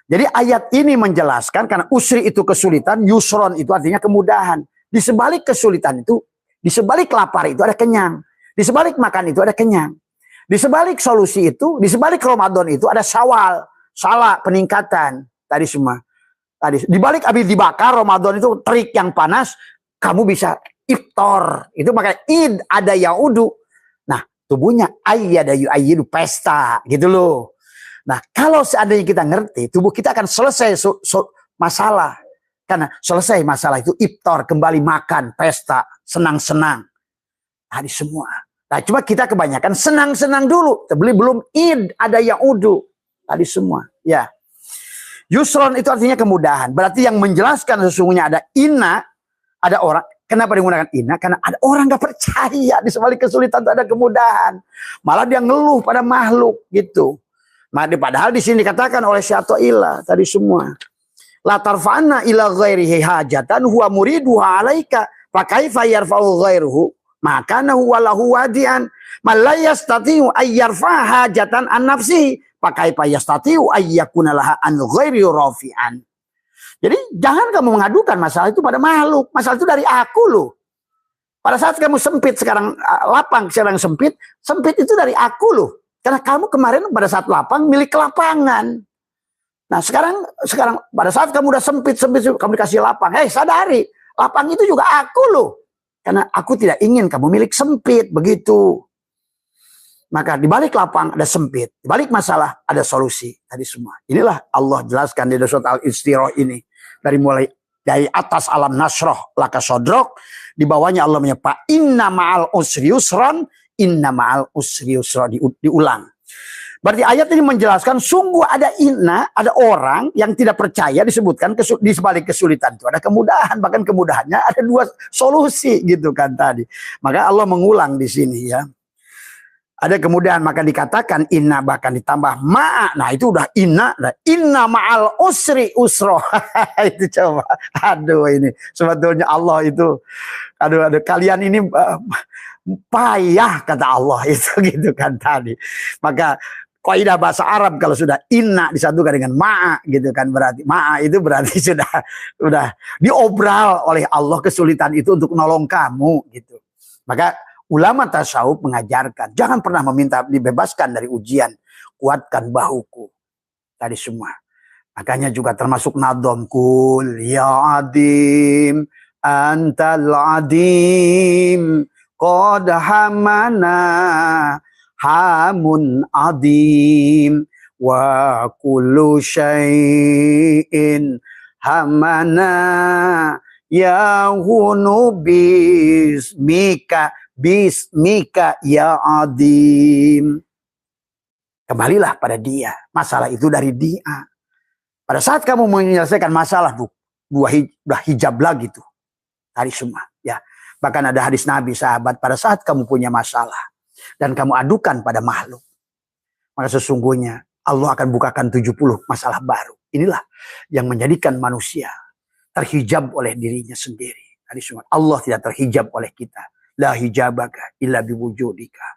Jadi ayat ini menjelaskan karena usri itu kesulitan, yusron itu artinya kemudahan. Di sebalik kesulitan itu, di sebalik lapar itu ada kenyang. Di sebalik makan itu ada kenyang. Di sebalik solusi itu, di sebalik Ramadan itu ada syawal. Salah peningkatan tadi semua. Tadi di balik habis dibakar Ramadan itu terik yang panas, kamu bisa iftar. Itu makanya id ada yaudu. Nah, tubuhnya ayyada yu'ayyidu pesta gitu loh. Nah, kalau seandainya kita ngerti, tubuh kita akan selesai masalah. Karena selesai masalah itu iftar, kembali makan, pesta, senang-senang. Tadi semua. Nah, cuma kita kebanyakan senang-senang dulu. Belum id ada yaudu. Tadi semua, ya. Yusron itu artinya kemudahan. Berarti yang menjelaskan sesungguhnya ada inna, ada orang. Kenapa digunakan inna? Karena ada orang gak percaya di sebalik kesulitan itu ada kemudahan. Malah dia ngeluh pada makhluk gitu. Padahal di sini dikatakan oleh Syato'ilah tadi semua. La tarfa'na ila ghairihi hajatan huwa muriduha alaika fa kaifa yarfa'u ghairuhu maka huwa lahu wadi'an man la yastati'u ay yarfa'a hajatan an nafsihi pakai payastati'u ayyakuna laha an ghairi rafi'an. Jadi jangan kamu mengadukan masalah itu pada makhluk. Masalah itu dari aku loh. Pada saat kamu sempit sekarang lapang, sekarang sempit itu dari aku loh. Karena kamu kemarin pada saat lapang milik lapangan. Nah sekarang pada saat kamu udah sempit kamu dikasih lapang. Hei sadari, lapang itu juga aku loh. Karena aku tidak ingin kamu milik sempit, begitu. Maka di balik lapang ada sempit, di balik masalah ada solusi. Tadi semua. Inilah Allah jelaskan di surat Al-Istirah ini. Dari atas alam nasroh laka sodrok, di bawahnya Allah menyebut inna ma'al usri yusran, inna ma'al usri yusra, diulang. Berarti ayat ini menjelaskan sungguh ada ada orang yang tidak percaya, disebutkan di sebalik kesulitan itu ada kemudahan, bahkan kemudahannya ada dua solusi gitu kan tadi. Maka Allah mengulang di sini ya. Ada kemudahan maka dikatakan inna, bahkan ditambah ma'a. Nah itu udah inna ma'al usri usro. Itu coba. Aduh ini sebetulnya Allah itu aduh kalian ini payah kata Allah itu gitu kan tadi. Maka kaidah bahasa Arab kalau sudah inna disatukan dengan ma'a gitu kan, berarti ma'a itu berarti sudah diobral oleh Allah kesulitan itu untuk nolong kamu gitu. Maka ulama tasawuf mengajarkan jangan pernah meminta dibebaskan dari ujian, kuatkan bahuku. Tadi semua. Makanya juga termasuk nadom kul ya adim antal adim qad hamana hamun adim wa kullu syai'in hamana ya hunu bismika ya adim. Kembalilah pada dia. Masalah itu dari dia. Pada saat kamu menyelesaikan masalah, udah hijab lagi tuh. Tadi semua. Ya. Bahkan ada hadis Nabi sahabat, pada saat kamu punya masalah dan kamu adukan pada makhluk, maka sesungguhnya Allah akan bukakan 70 masalah baru. Inilah yang menjadikan manusia terhijab oleh dirinya sendiri. Tadi semua. Allah tidak terhijab oleh kita. La hijabaka illa biwujudika.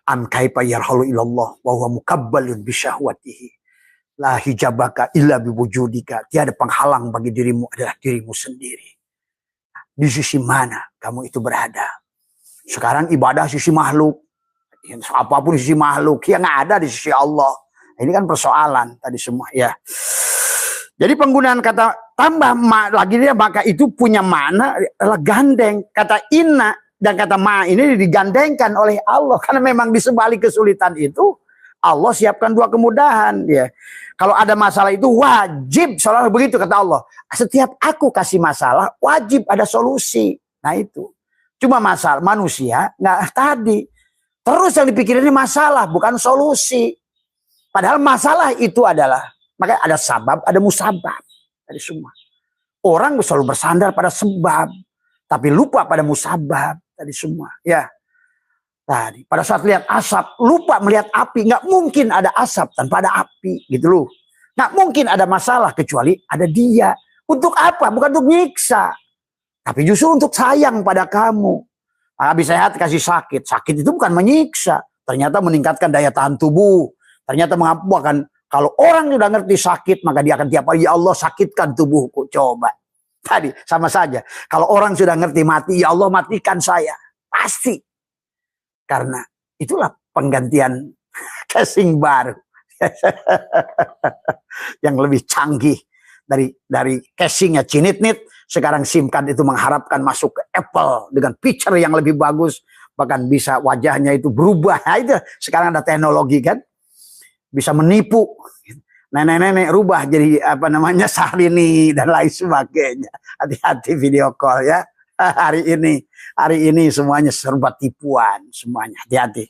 Am kaifa yarhalu ilallah wa huwa mukabbalun bisyahwatihi. La hijabaka illa biwujudika. Tiada penghalang bagi dirimu adalah dirimu sendiri. Di sisi mana kamu itu berada? Sekarang ibadah sisi makhluk. Apapun sisi makhluk yang ada di sisi Allah. Ini kan persoalan tadi semua ya. Jadi penggunaan kata tambah lagi dia maka itu punya makna adalah gandeng. Kata inna dan kata ma ini digandengkan oleh Allah karena memang di sebalik kesulitan itu Allah siapkan dua kemudahan ya. Kalau ada masalah itu wajib, soalnya begitu kata Allah. Setiap aku kasih masalah wajib ada solusi. Nah itu. Cuma masalah manusia nggak tadi. Terus yang dipikirin ini masalah bukan solusi. Padahal masalah itu adalah makanya ada sabab, ada musabab. Tadi semua. Orang selalu bersandar pada sebab, tapi lupa pada musabab. Tadi semua, ya. Tadi pada saat lihat asap, lupa melihat api. Nggak mungkin ada asap tanpa ada api, gitu loh. Nggak mungkin ada masalah kecuali ada dia. Untuk apa? Bukan untuk nyiksa, tapi justru untuk sayang pada kamu. Habis sehat kasih sakit. Sakit itu bukan menyiksa, ternyata meningkatkan daya tahan tubuh. Ternyata mengapakan. Kalau orang sudah ngerti sakit, maka dia akan tiap hari, ya Allah sakitkan tubuhku. Coba. Tadi sama saja. Kalau orang sudah ngerti mati, ya Allah matikan saya. Pasti. Karena itulah penggantian casing baru. Yang lebih canggih dari casingnya cinit-nit. Sekarang SIM card itu mengharapkan masuk ke Apple dengan feature yang lebih bagus. Bahkan bisa wajahnya itu berubah. Nah, itu sekarang ada teknologi kan. Bisa menipu nenek-nenek rubah jadi apa namanya Syahrini dan lain sebagainya. Hati-hati video call ya. Hari ini semuanya serba tipuan semuanya. Hati-hati.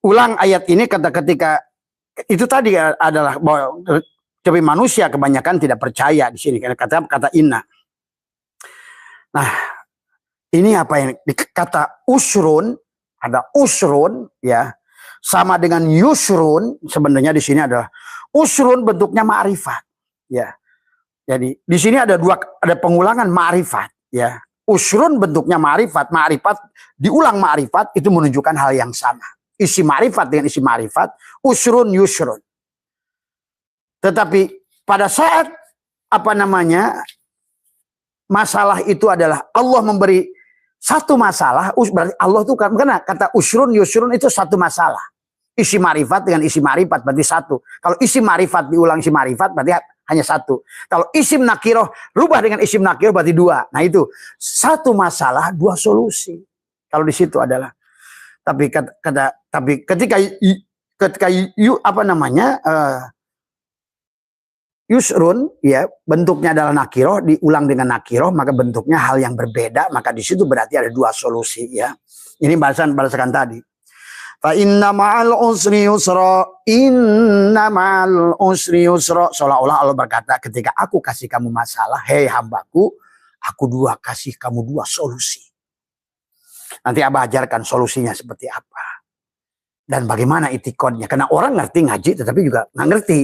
Ulang ayat ini ketika itu tadi adalah bahwa tapi manusia kebanyakan tidak percaya di sini kata inna. Nah, ini apa yang kata usrun, ada usrun ya. Sama dengan yusrun, sebenarnya di sini adalah usrun bentuknya ma'rifat, ya. Jadi di sini ada pengulangan ma'rifat, ya. Usrun bentuknya ma'rifat, diulang ma'rifat itu menunjukkan hal yang sama. Isi ma'rifat dengan isi ma'rifat, usrun yusrun. Tetapi pada saat apa namanya masalah itu adalah Allah memberi satu masalah, berarti Allah itu kan kata usrun yusrun itu satu masalah. Isi marifat dengan isi marifat berarti satu. Kalau isi marifat diulang isi marifat berarti hanya satu. Kalau isim nakiroh rubah dengan isim nakiroh berarti dua. Nah itu satu masalah dua solusi. Kalau di situ adalah tapi ketika yusrun ya bentuknya adalah nakiroh diulang dengan nakiroh maka bentuknya hal yang berbeda maka di situ berarti ada dua solusi ya. Ini balasan tadi. Fa inna ma'al usri yusra, inna ma'al usri yusra. Seolah-olah Allah berkata ketika aku kasih kamu masalah, hei hambaku, aku kasih kamu dua solusi. Nanti Abah ajarkan solusinya seperti apa. Dan bagaimana itikodnya. Karena orang ngerti ngaji tetapi juga nggak ngerti.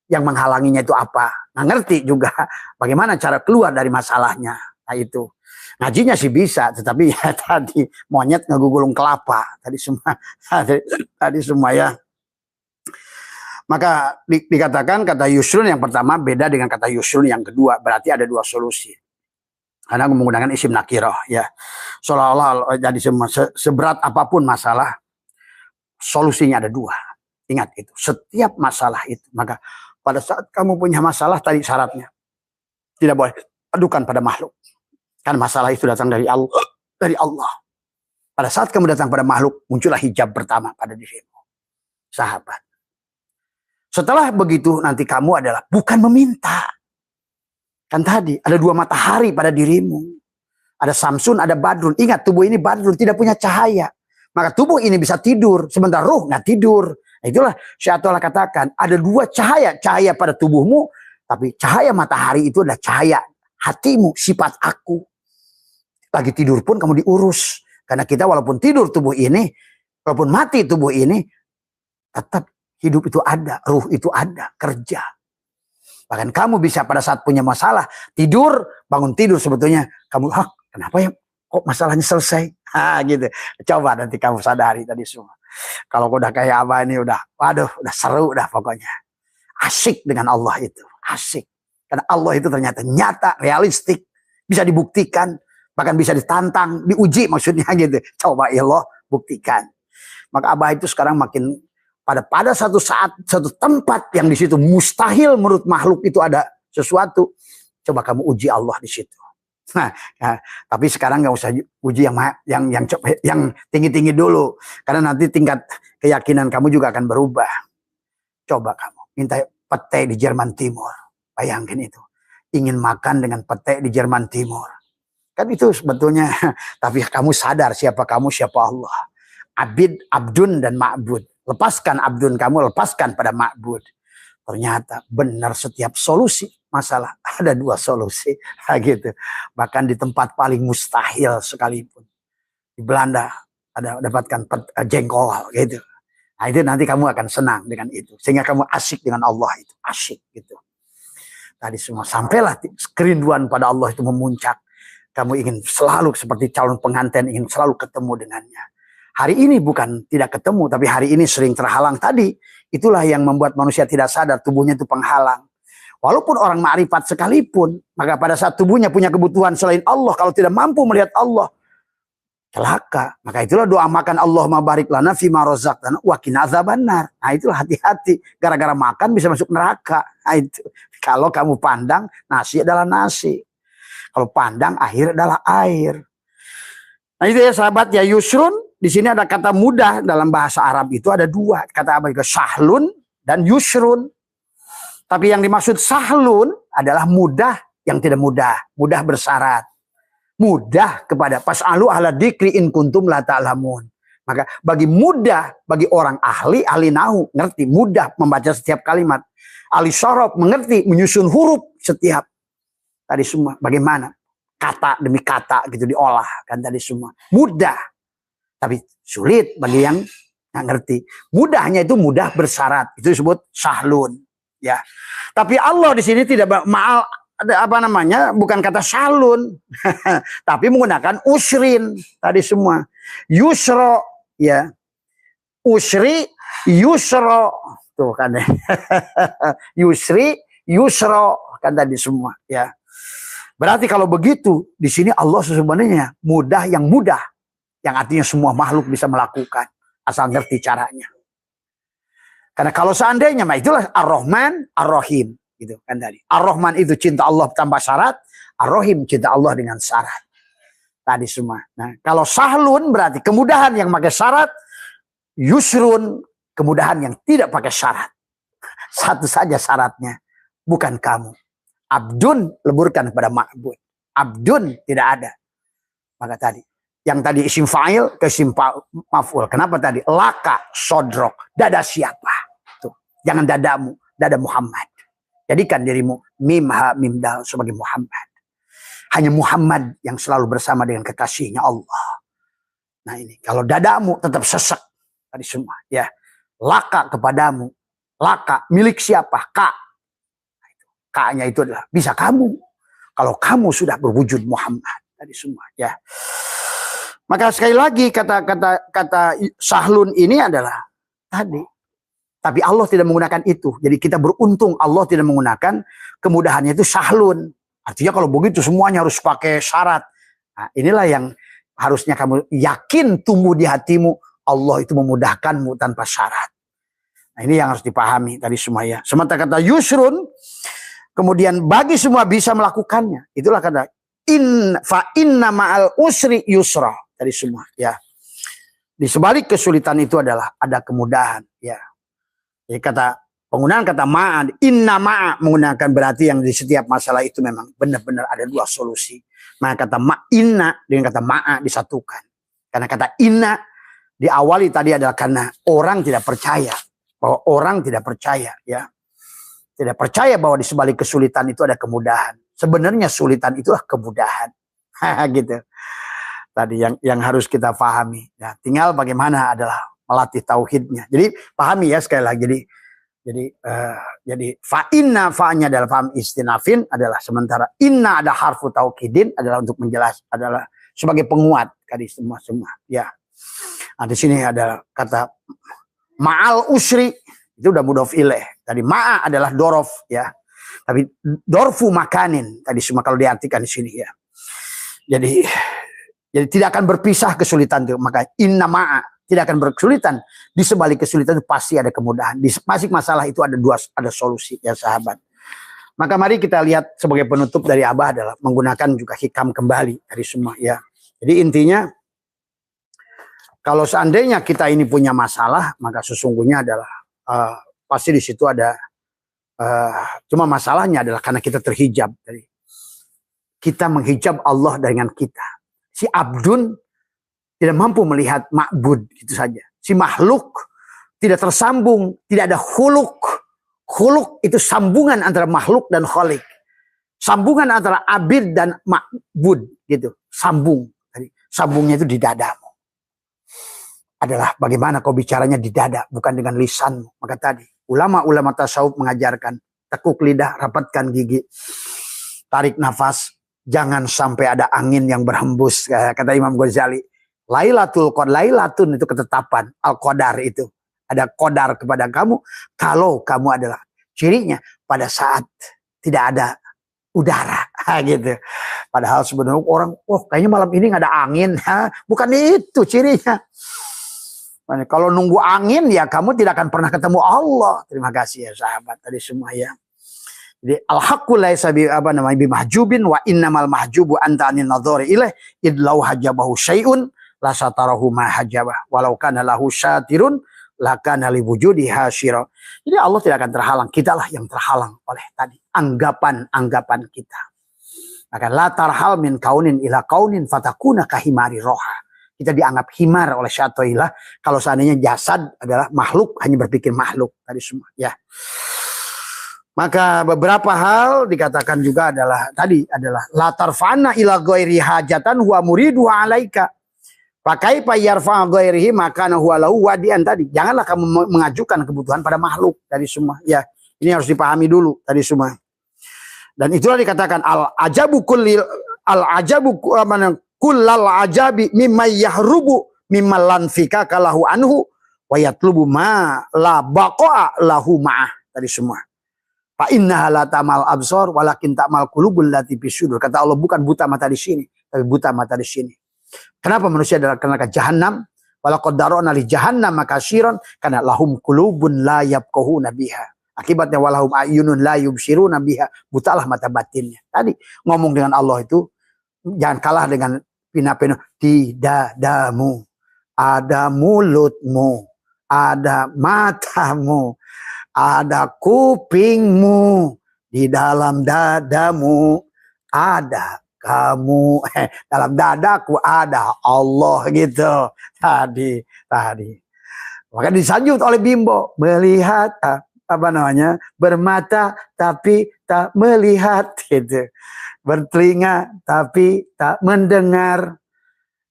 Yang menghalanginya itu apa. Nggak ngerti juga bagaimana cara keluar dari masalahnya. Nah itu. Ngajinya sih bisa. Tetapi ya tadi monyet ngegugulung kelapa. Tadi semua ya. Maka dikatakan kata yusrun yang pertama beda dengan kata yusrun yang kedua. Berarti ada dua solusi. Karena menggunakan isim nakiroh ya. Seolah-olah jadi semua seberat apapun masalah. Solusinya ada dua. Ingat itu. Setiap masalah itu. Maka pada saat kamu punya masalah tadi syaratnya. Tidak boleh adukan pada makhluk. Kan masalah itu datang dari Allah. Dari Allah. Pada saat kamu datang pada makhluk. Muncullah hijab pertama pada dirimu. Sahabat. Setelah begitu nanti kamu adalah bukan meminta. Kan tadi ada dua matahari pada dirimu. Ada Samsun, ada Badrun. Ingat tubuh ini Badrun tidak punya cahaya. Maka tubuh ini bisa tidur. Sementara ruh nggak tidur. Nah, itulah Syaitan katakan. Ada dua cahaya. Cahaya pada tubuhmu. Tapi cahaya matahari itu adalah cahaya hatimu. Sifat aku. Lagi tidur pun kamu diurus. Karena kita walaupun tidur tubuh ini. Walaupun mati tubuh ini. Tetap hidup itu ada. Ruh itu ada. Kerja. Bahkan kamu bisa pada saat punya masalah. Tidur. Bangun tidur sebetulnya. Kamu kenapa ya? Kok masalahnya selesai? Gitu. Coba nanti kamu sadari tadi semua. Kalau udah kayak Abah ini udah seru dah pokoknya. Asyik dengan Allah itu. Asyik. Karena Allah itu ternyata nyata, realistik. Bisa dibuktikan. Bahkan bisa ditantang, diuji maksudnya gitu. Coba ya Allah buktikan. Maka Abah itu sekarang makin pada satu saat, satu tempat yang di situ mustahil menurut makhluk itu ada sesuatu. Coba kamu uji Allah di situ. Nah, tapi sekarang nggak usah uji yang tinggi-tinggi dulu, karena nanti tingkat keyakinan kamu juga akan berubah. Coba kamu minta pete di Jerman Timur, bayangkan itu, ingin makan dengan pete di Jerman Timur, kan itu sebetulnya. Tapi kamu sadar siapa kamu, siapa Allah, abdun dan ma'bud. Lepaskan abdun kamu, lepaskan pada ma'bud. Ternyata benar setiap solusi masalah ada dua solusi gitu. Bahkan di tempat paling mustahil sekalipun. Di Belanda ada dapatkan jengkol gitu. Nah itu nanti kamu akan senang dengan itu. Sehingga kamu asyik dengan Allah itu. Asyik gitu. Tadi semua sampailah kerinduan pada Allah itu memuncak. Kamu ingin selalu seperti calon pengantin ingin selalu ketemu dengannya. Hari ini bukan tidak ketemu, tapi hari ini sering terhalang tadi. Itulah yang membuat manusia tidak sadar tubuhnya itu penghalang. Walaupun orang ma'rifat sekalipun, maka pada saat tubuhnya punya kebutuhan selain Allah, kalau tidak mampu melihat Allah, celaka. Maka itulah doa makan Allahumma barik lana fima razaqtana wa qina adzabannar. Nah itulah hati-hati, gara-gara makan bisa masuk neraka. Nah, itu. Kalau kamu pandang nasi adalah nasi. Kalau pandang air adalah air. Nah itu ya sahabat ya, yusrun. Di sini ada kata mudah dalam bahasa Arab itu ada dua. Kata apa juga? Sahlun dan yusrun. Tapi yang dimaksud sahlun adalah mudah yang tidak mudah. Mudah bersyarat. Mudah kepada pas'alu ahla dzikri in kuntum la ta'lamun. Maka bagi mudah, bagi orang ahli nahu, ngerti. Mudah membaca setiap kalimat. Ahli syaraf mengerti, menyusun huruf setiap. Tadi semua bagaimana? Kata demi kata gitu diolah. Kan tadi semua. Mudah. Tapi sulit bagi yang nggak ngerti. Mudahnya itu mudah bersyarat. Itu disebut sahlun. Ya. Tapi Allah di sini tidak bukan kata sahlun. Tapi menggunakan usrin. Tadi semua. Yusro. Ya. Usri. Yusro. Tuh kan. Yusri. Yusro. Kan tadi semua. Ya. Berarti kalau begitu. Di sini Allah sebenarnya mudah yang mudah. Yang artinya semua makhluk bisa melakukan. Asal ngerti caranya. Karena kalau seandainya, itulah Ar-Rahman, Ar-Rahim. gitu kan tadi. Ar-Rahman itu cinta Allah tanpa syarat, Ar-Rahim cinta Allah dengan syarat. Tadi semua. Nah, kalau sahlun berarti kemudahan yang pakai syarat, yusrun kemudahan yang tidak pakai syarat. Satu saja syaratnya, bukan kamu. Abdun leburkan kepada ma'bud. Abdun tidak ada. Maka tadi, yang tadi isim fa'il ke isim maf'ul. Kenapa tadi? Laka sodrok. Dada siapa? Tuh. Jangan dadamu, dada Muhammad. Jadikan dirimu mim ha mim dal sebagai Muhammad. Hanya Muhammad yang selalu bersama dengan kekasihnya Allah. Nah ini, kalau dadamu tetap sesek. Tadi semua, ya. Laka kepadamu. Laka, milik siapa? Ka. Ka-nya itu adalah bisa kamu. Kalau kamu sudah berwujud Muhammad. Tadi semua, ya. Maka sekali lagi kata sahlun ini adalah tadi. Tapi Allah tidak menggunakan itu. Jadi kita beruntung Allah tidak menggunakan kemudahannya itu sahlun. Artinya kalau begitu semuanya harus pakai syarat. Nah, inilah yang harusnya kamu yakin tumbuh di hatimu. Allah itu memudahkanmu tanpa syarat. Nah, ini yang harus dipahami tadi semua ya. Sementara kata yusrun, kemudian bagi semua bisa melakukannya. Itulah kata fa inna ma'al usri yusra. Tadi semua ya. Di sebalik kesulitan itu adalah ada kemudahan ya. Jadi penggunaan kata ma'a, inna ma'a menggunakan berarti yang di setiap masalah itu memang benar-benar ada dua solusi. Maka kata inna dengan kata ma'a disatukan. Karena kata inna diawali tadi adalah karena orang tidak percaya. Bahwa orang tidak percaya ya. Tidak percaya bahwa di sebalik kesulitan itu ada kemudahan. Sebenarnya sulitan itulah kemudahan. Gitu. Tadi yang harus kita pahami. Ya, tinggal bagaimana adalah melatih tauhidnya. Jadi pahami ya sekali lagi. Jadi fa inna fa-nya adalah fa'am istinafin adalah sementara inna ada harfu taukidin adalah untuk menjelas adalah sebagai penguat tadi semua ya. Nah, di sini ada kata ma'al usri itu udah mudhof ilaih. Tadi ma'a adalah dorof ya. Tapi dorfu makanin tadi semua kalau diartikan di sini ya. Jadi tidak akan berpisah kesulitan itu. Maka inna ma'a tidak akan berkesulitan. Di sebalik kesulitan itu pasti ada kemudahan. Di masing masalah itu ada solusi ya sahabat. Maka mari kita lihat sebagai penutup dari Abah adalah menggunakan juga hikam kembali dari semua ya. Jadi intinya kalau seandainya kita ini punya masalah, maka sesungguhnya adalah pasti di situ ada cuma masalahnya adalah karena kita terhijab. Jadi, kita menghijab Allah dengan kita. Si abdun tidak mampu melihat ma'bud gitu saja. Si makhluk tidak tersambung, tidak ada khuluk. Khuluk itu sambungan antara makhluk dan khalik. Sambungan antara abid dan ma'bud gitu. Sambung. Jadi, sambungnya itu di dadamu. Adalah bagaimana kau bicaranya di dada, bukan dengan lisanmu. Maka tadi, ulama-ulama tasawuf mengajarkan, tekuk lidah, rapatkan gigi, tarik nafas, jangan sampai ada angin yang berhembus, kata Imam Ghazali. Lailatun itu ketetapan, al-qadar itu. Ada qadar kepada kamu, kalau kamu adalah cirinya pada saat tidak ada udara, gitu. Padahal sebenarnya orang, kayaknya malam ini nggak ada angin, bukan itu cirinya. Kalau nunggu angin ya kamu tidak akan pernah ketemu Allah. Terima kasih ya sahabat tadi semua ya. Jadi al-haqqu laisa bimahjubin wa innamal mahjubu anta anin nadhari ilaih idlau hajabahu syai'un la satarahu ma hajabah walau kana lahu syatirun lakana li wujudi hasyira. Jadi Allah tidak akan terhalang, kitalah yang terhalang oleh tadi anggapan kita. Maka la tarhal min kaunin ila kaunin fatakuna kahimari roha. Kita dianggap himar oleh syaitan kalau seandainya jasad adalah makhluk, hanya berpikir makhluk tadi semua ya. Maka beberapa hal dikatakan juga adalah la tarfa'na ila ghairi hajatan huwa muridu alaika. Pakai yarfa ghairihi maka huwa lahu wadian tadi. Janganlah kamu mengajukan kebutuhan pada makhluk tadi semua ya. Ini harus dipahami dulu tadi semua. Dan itulah dikatakan al-ajabu kullal ajabi mimma yahrubu mimma lanfika kalahu anhu wa yatlubu ma la baqa'a lahu ma'ah tadi semua. Fa innaha la tamal absar walakin ta'mal qulubul lati bisudur. Kata Allah bukan buta mata di sini, tapi buta mata di sini. Kenapa manusia adalah neraka jahanam? Walaqad dara'na li jahannam katsiran karena lahum qulubun la yafqahuna biha. Akibatnya walahum ayunun la yubsiruna biha, butalah mata batinnya. Tadi ngomong dengan Allah itu jangan kalah dengan pina-pina di dadamu, ada mulutmu, ada matamu, ada kupingmu, di dalam dadamu ada kamu, dalam dadaku ada Allah gitu. Tadi. Maka disanjung oleh Bimbo, melihat bermata tapi tak melihat gitu. Bertelinga tapi tak mendengar,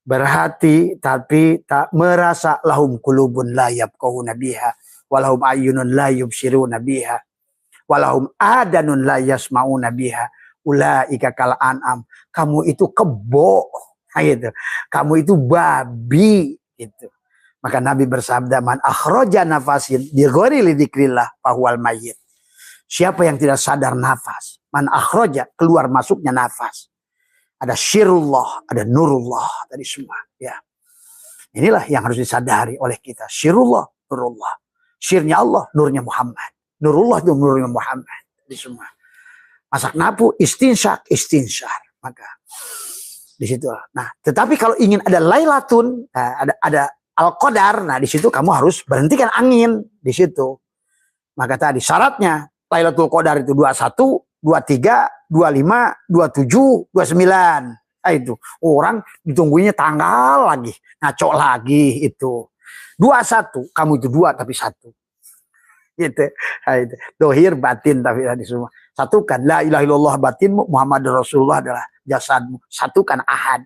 berhati tapi tak merasa, lahum qulubun la yafqahuna biha walahum ayyunun la yubsiruna biha walahum adanun la yasmauna biha ulaika kal an'am. Kamu itu kebo gitu. Kamu itu babi gitu. Maka Nabi bersabda, man akhraja nafasin bi ghairi dzikrillah fahuwal mayyit. Siapa yang tidak sadar nafas, man akhraja, keluar masuknya nafas. Ada syirullah, ada nurullah tadi semua, ya. Inilah yang harus disadari oleh kita. Syirullah, nurullah. Syirnya Allah, nurnya Muhammad. Nurullah itu nurnya Muhammad tadi semua. Masak napu, istinsyaq, istinsyar. Maka di situ. Nah, tetapi kalau ingin ada lailatun, ada al-qadar, nah di situ kamu harus berhentikan angin di situ. Maka tadi syaratnya Lailatul Qadar itu 21, 23, 25, 27, 29. Nah itu orang ditunggunya tanggal lagi, ngaco lagi itu. 21 kamu itu 2 tapi 1. Gitu. Nah, itu. Dohir batin tapi tadi semua. Satukan la ilaha illallah batinmu, Muhammad Rasulullah adalah jasadmu. Satukan ahad.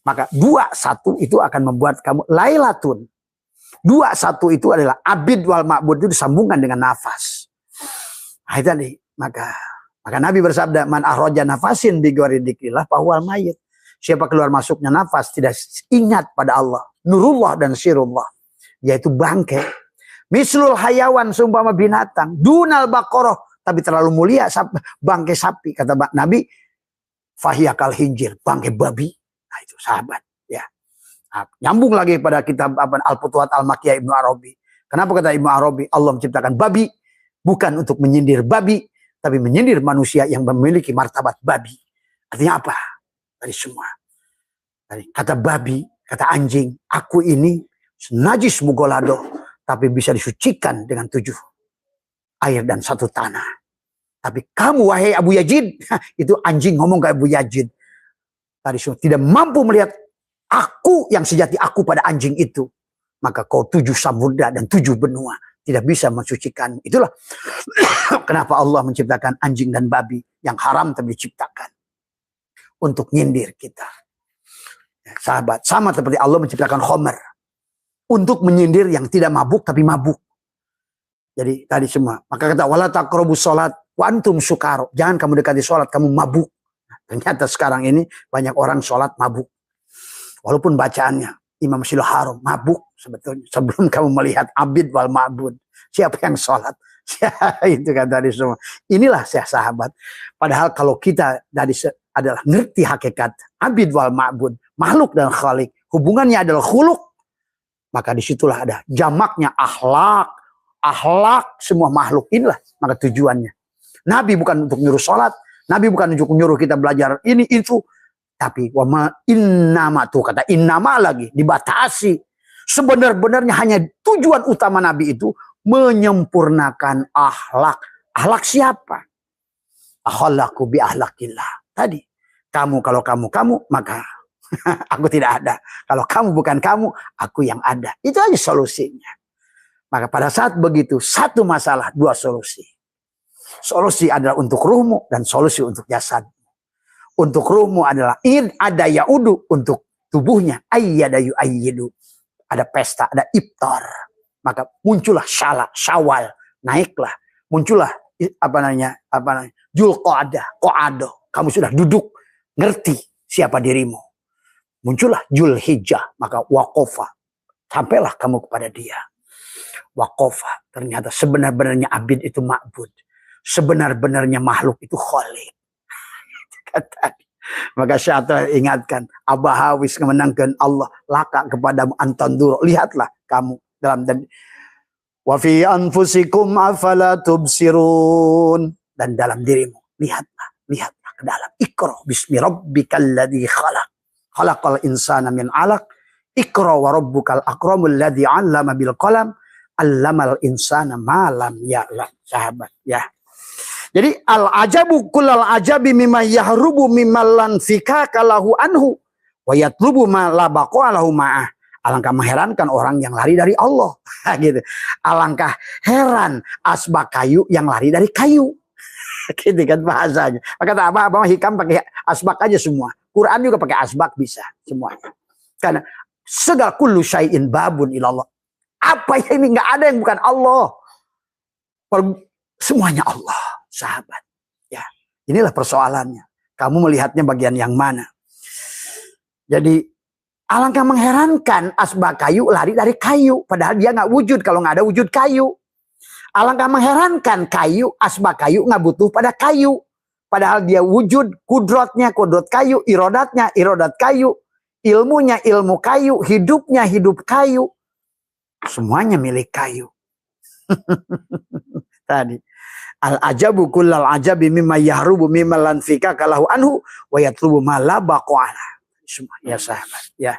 Maka 21 itu akan membuat kamu lailatun. 21 itu adalah abid wal ma'bud, itu disambungkan dengan nafas. Nah, itu tadi. Maka Nabi bersabda, man ahraja nafasin bi ghairi dzikrillah fahuwal mayyit. Siapa keluar masuknya nafas tidak ingat pada Allah, nurullah dan sirullah, yaitu bangke. Mislul hayawan, seumpama binatang, dunal baqarah, tapi terlalu mulia bangke sapi, kata Nabi, fahiyakal hinjir, bangke babi. Nah itu sahabat, ya. Nah, nyambung lagi pada kitab Al-Futuhat Al-Makkiyah Ibnu Arabi. Kenapa kata Ibnu Arabi Allah menciptakan babi bukan untuk menyindir babi, tapi menyindir manusia yang memiliki martabat babi. Artinya apa? Dari semua. Dari kata babi, kata anjing, aku ini najis mugolado, tapi bisa disucikan dengan 7 air dan 1 tanah. Tapi kamu wahai Abu Yazid, itu anjing ngomong ke Abu Yazid. Tadi semua tidak mampu melihat aku yang sejati aku pada anjing itu. Maka kau 7 samudra dan 7 benua tidak bisa mensucikan. Itulah kenapa Allah menciptakan anjing dan babi yang haram tapi diciptakan untuk nyindir kita. Ya, sahabat, sama seperti Allah menciptakan khomer untuk menyindir yang tidak mabuk tapi mabuk. Jadi tadi semua. Maka kata wala taqrabus shalat wa antum sukaro. Jangan kamu dekati sholat kamu mabuk. Ternyata sekarang ini banyak orang sholat mabuk. Walaupun bacaannya Imam Masjidil Haram mabuk sebetulnya. Sebelum kamu melihat abid wal ma'bud. Siapa yang sholat? Itu kan tadi semua. Inilah sahabat. Padahal kalau kita dari adalah ngerti hakikat abid wal ma'bud, makhluk dan khalik, hubungannya adalah khuluk. Maka disitulah ada jamaknya akhlak. Akhlak semua makhluk inilah. Maka tujuannya. Nabi bukan untuk nyuruh sholat. Nabi bukan untuk nyuruh kita belajar ini itu. Tapi wama innama, tuh kata innama lagi dibatasi. Sebenar-benarnya hanya tujuan utama Nabi itu menyempurnakan akhlak. Akhlak siapa? Akhlaku bi akhlakillah. Tadi kamu kalau kamu maka aku tidak ada. Kalau kamu bukan kamu, aku yang ada. Itu aja solusinya. Maka pada saat begitu, satu masalah, 2 solusi. Solusi adalah untuk ruhmu dan solusi untuk jasad. Untuk ruhmu adalah ada yaudu, untuk tubuhnya ayyadayu ayyidu. Ada pesta, ada iftar. Maka muncullah syawal, naiklah. Muncullah Zulqa'dah, qa'adah. Kamu sudah duduk, ngerti siapa dirimu. Muncullah Zulhijjah, maka waqafa. Sampailah kamu kepada dia. Waqafa, ternyata sebenar-benarnya abid itu ma'bud. Sebenar-benarnya makhluk itu khalik. Maka syaitan ingatkan, abahawis kemenangkan Allah laka kepadamu antanduro. Lihatlah kamu dalam Wa fi anfusikum afala tubsirun. Dan dalam dirimu, lihatlah ke dalam. Iqra bismi rabbikal ladzi khalaq. Khalaqal insana min 'alaq. Iqra wa rabbukal akramul ladzi 'allama bil qalam. 'Allamal insana ma lam ya'lam. Sahabat, ya. Jadi al-ajabu kullal ajabi mimma yahrubu mimman fikaka lahu anhu wa yatlubu ma la baqa lahu ma'ah. Alangkah mengherankan orang yang lari dari Allah. Gitu. Alangkah heran asbak kayu yang lari dari kayu. Gitu kan bahasanya. Maka apa hikam pakai asbak aja semua. Quran juga pakai asbak bisa semuanya. Karena segala kullu syai'in babun ilallah. Apa yang ini nggak ada yang bukan Allah. Semuanya Allah, sahabat. Ya, inilah persoalannya. Kamu melihatnya bagian yang mana? Jadi alangkah mengherankan asbak kayu lari dari kayu. Padahal dia nggak wujud kalau nggak ada wujud kayu. Alangkah mengherankan kayu, asbak kayu nggak butuh pada kayu. Padahal dia wujud, kudrotnya, kudrot kayu, irodatnya, irodat kayu. Ilmunya, ilmu kayu, hidupnya, hidup kayu. Semuanya milik kayu. Tadi. Al-ajabu kullal ajabi mimma yahrubu mimma lanfika kalahu anhu wa yatlubu ma la baqa'ala. Semua ya sahabat, ya.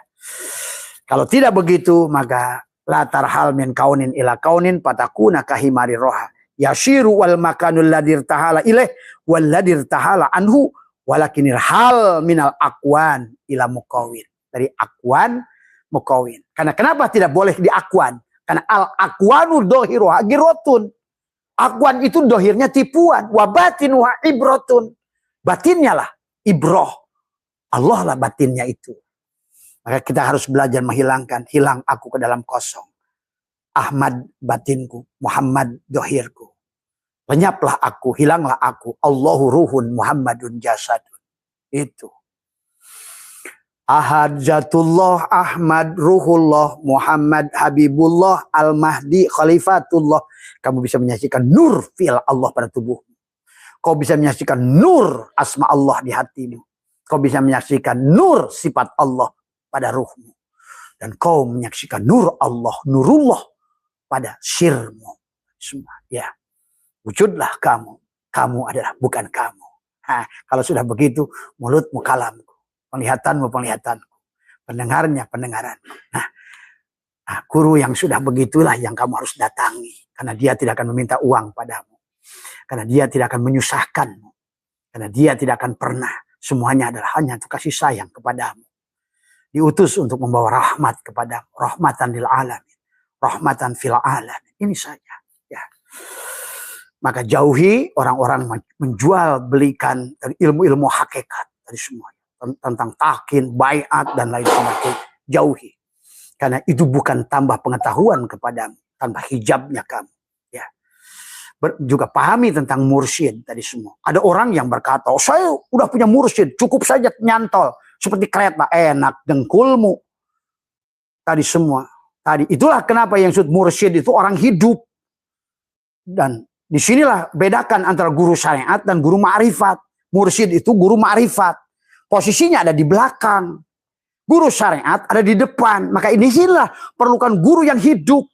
Kalau tidak begitu maka la tarhal min kaunin ila kaunin patakuna kahimari roha. Yashiru wal makanul ladir tahala ilaih wal ladir tahala anhu walakinil hal minal akwan ila mukawin. Dari akwan mukawin. Karena kenapa tidak boleh di akwan? Karena al akwanu dohiru hagirotun. Akwan itu dohirnya tipuan. Wabatin wa ibrotun. Batinnya lah ibroh. Allah lah batinnya itu. Maka kita harus belajar menghilangkan. Hilang aku ke dalam kosong. Ahmad batinku. Muhammad dohirku. Lenyaplah aku. Hilanglah aku. Allahu ruhun Muhammadun jasadun. Itu. Ahad Zatullah, Ahmad Ruhullah, Muhammad Habibullah, Al-Mahdi Khalifatullah. Kamu bisa menyaksikan nur fil Allah pada tubuhmu. Kau bisa menyaksikan nur asma Allah di hatimu. Kau bisa menyaksikan nur sifat Allah pada ruhmu. Dan kau menyaksikan nur Allah, nurullah pada sirmu. Semua, ya. Wujudlah kamu. Kamu adalah bukan kamu. Nah, kalau sudah begitu, mulutmu kalamku. Penglihatanmu penglihatanku. Pendengarnya pendengaranku. Nah, guru yang sudah begitulah yang kamu harus datangi. Karena dia tidak akan meminta uang padamu. Karena dia tidak akan menyusahkanmu. Karena dia tidak akan pernah. Semuanya adalah hanya untuk kasih sayang kepadamu. Diutus untuk membawa rahmat kepadamu. Rahmatan lil alamin. Rahmatan fil alamin. Ini saja. Ya. Maka jauhi orang-orang menjual belikan dari ilmu-ilmu hakikat. Dari semuanya. Tentang takin, baiat, dan lain sebagainya. Jauhi. Karena itu bukan tambah pengetahuan kepadamu. Tanpa hijabnya kamu. Ya. Juga pahami tentang mursyid tadi semua. Ada orang yang berkata, oh, saya udah punya mursyid. Cukup saja nyantol. Seperti kereta. Enak dengkulmu. Tadi semua. Tadi itulah kenapa yang disebut mursyid itu orang hidup. Dan disinilah bedakan antara guru syariat dan guru ma'rifat. Mursyid itu guru ma'rifat. Posisinya ada di belakang. Guru syariat ada di depan. Maka inilah perlukan guru yang hidup.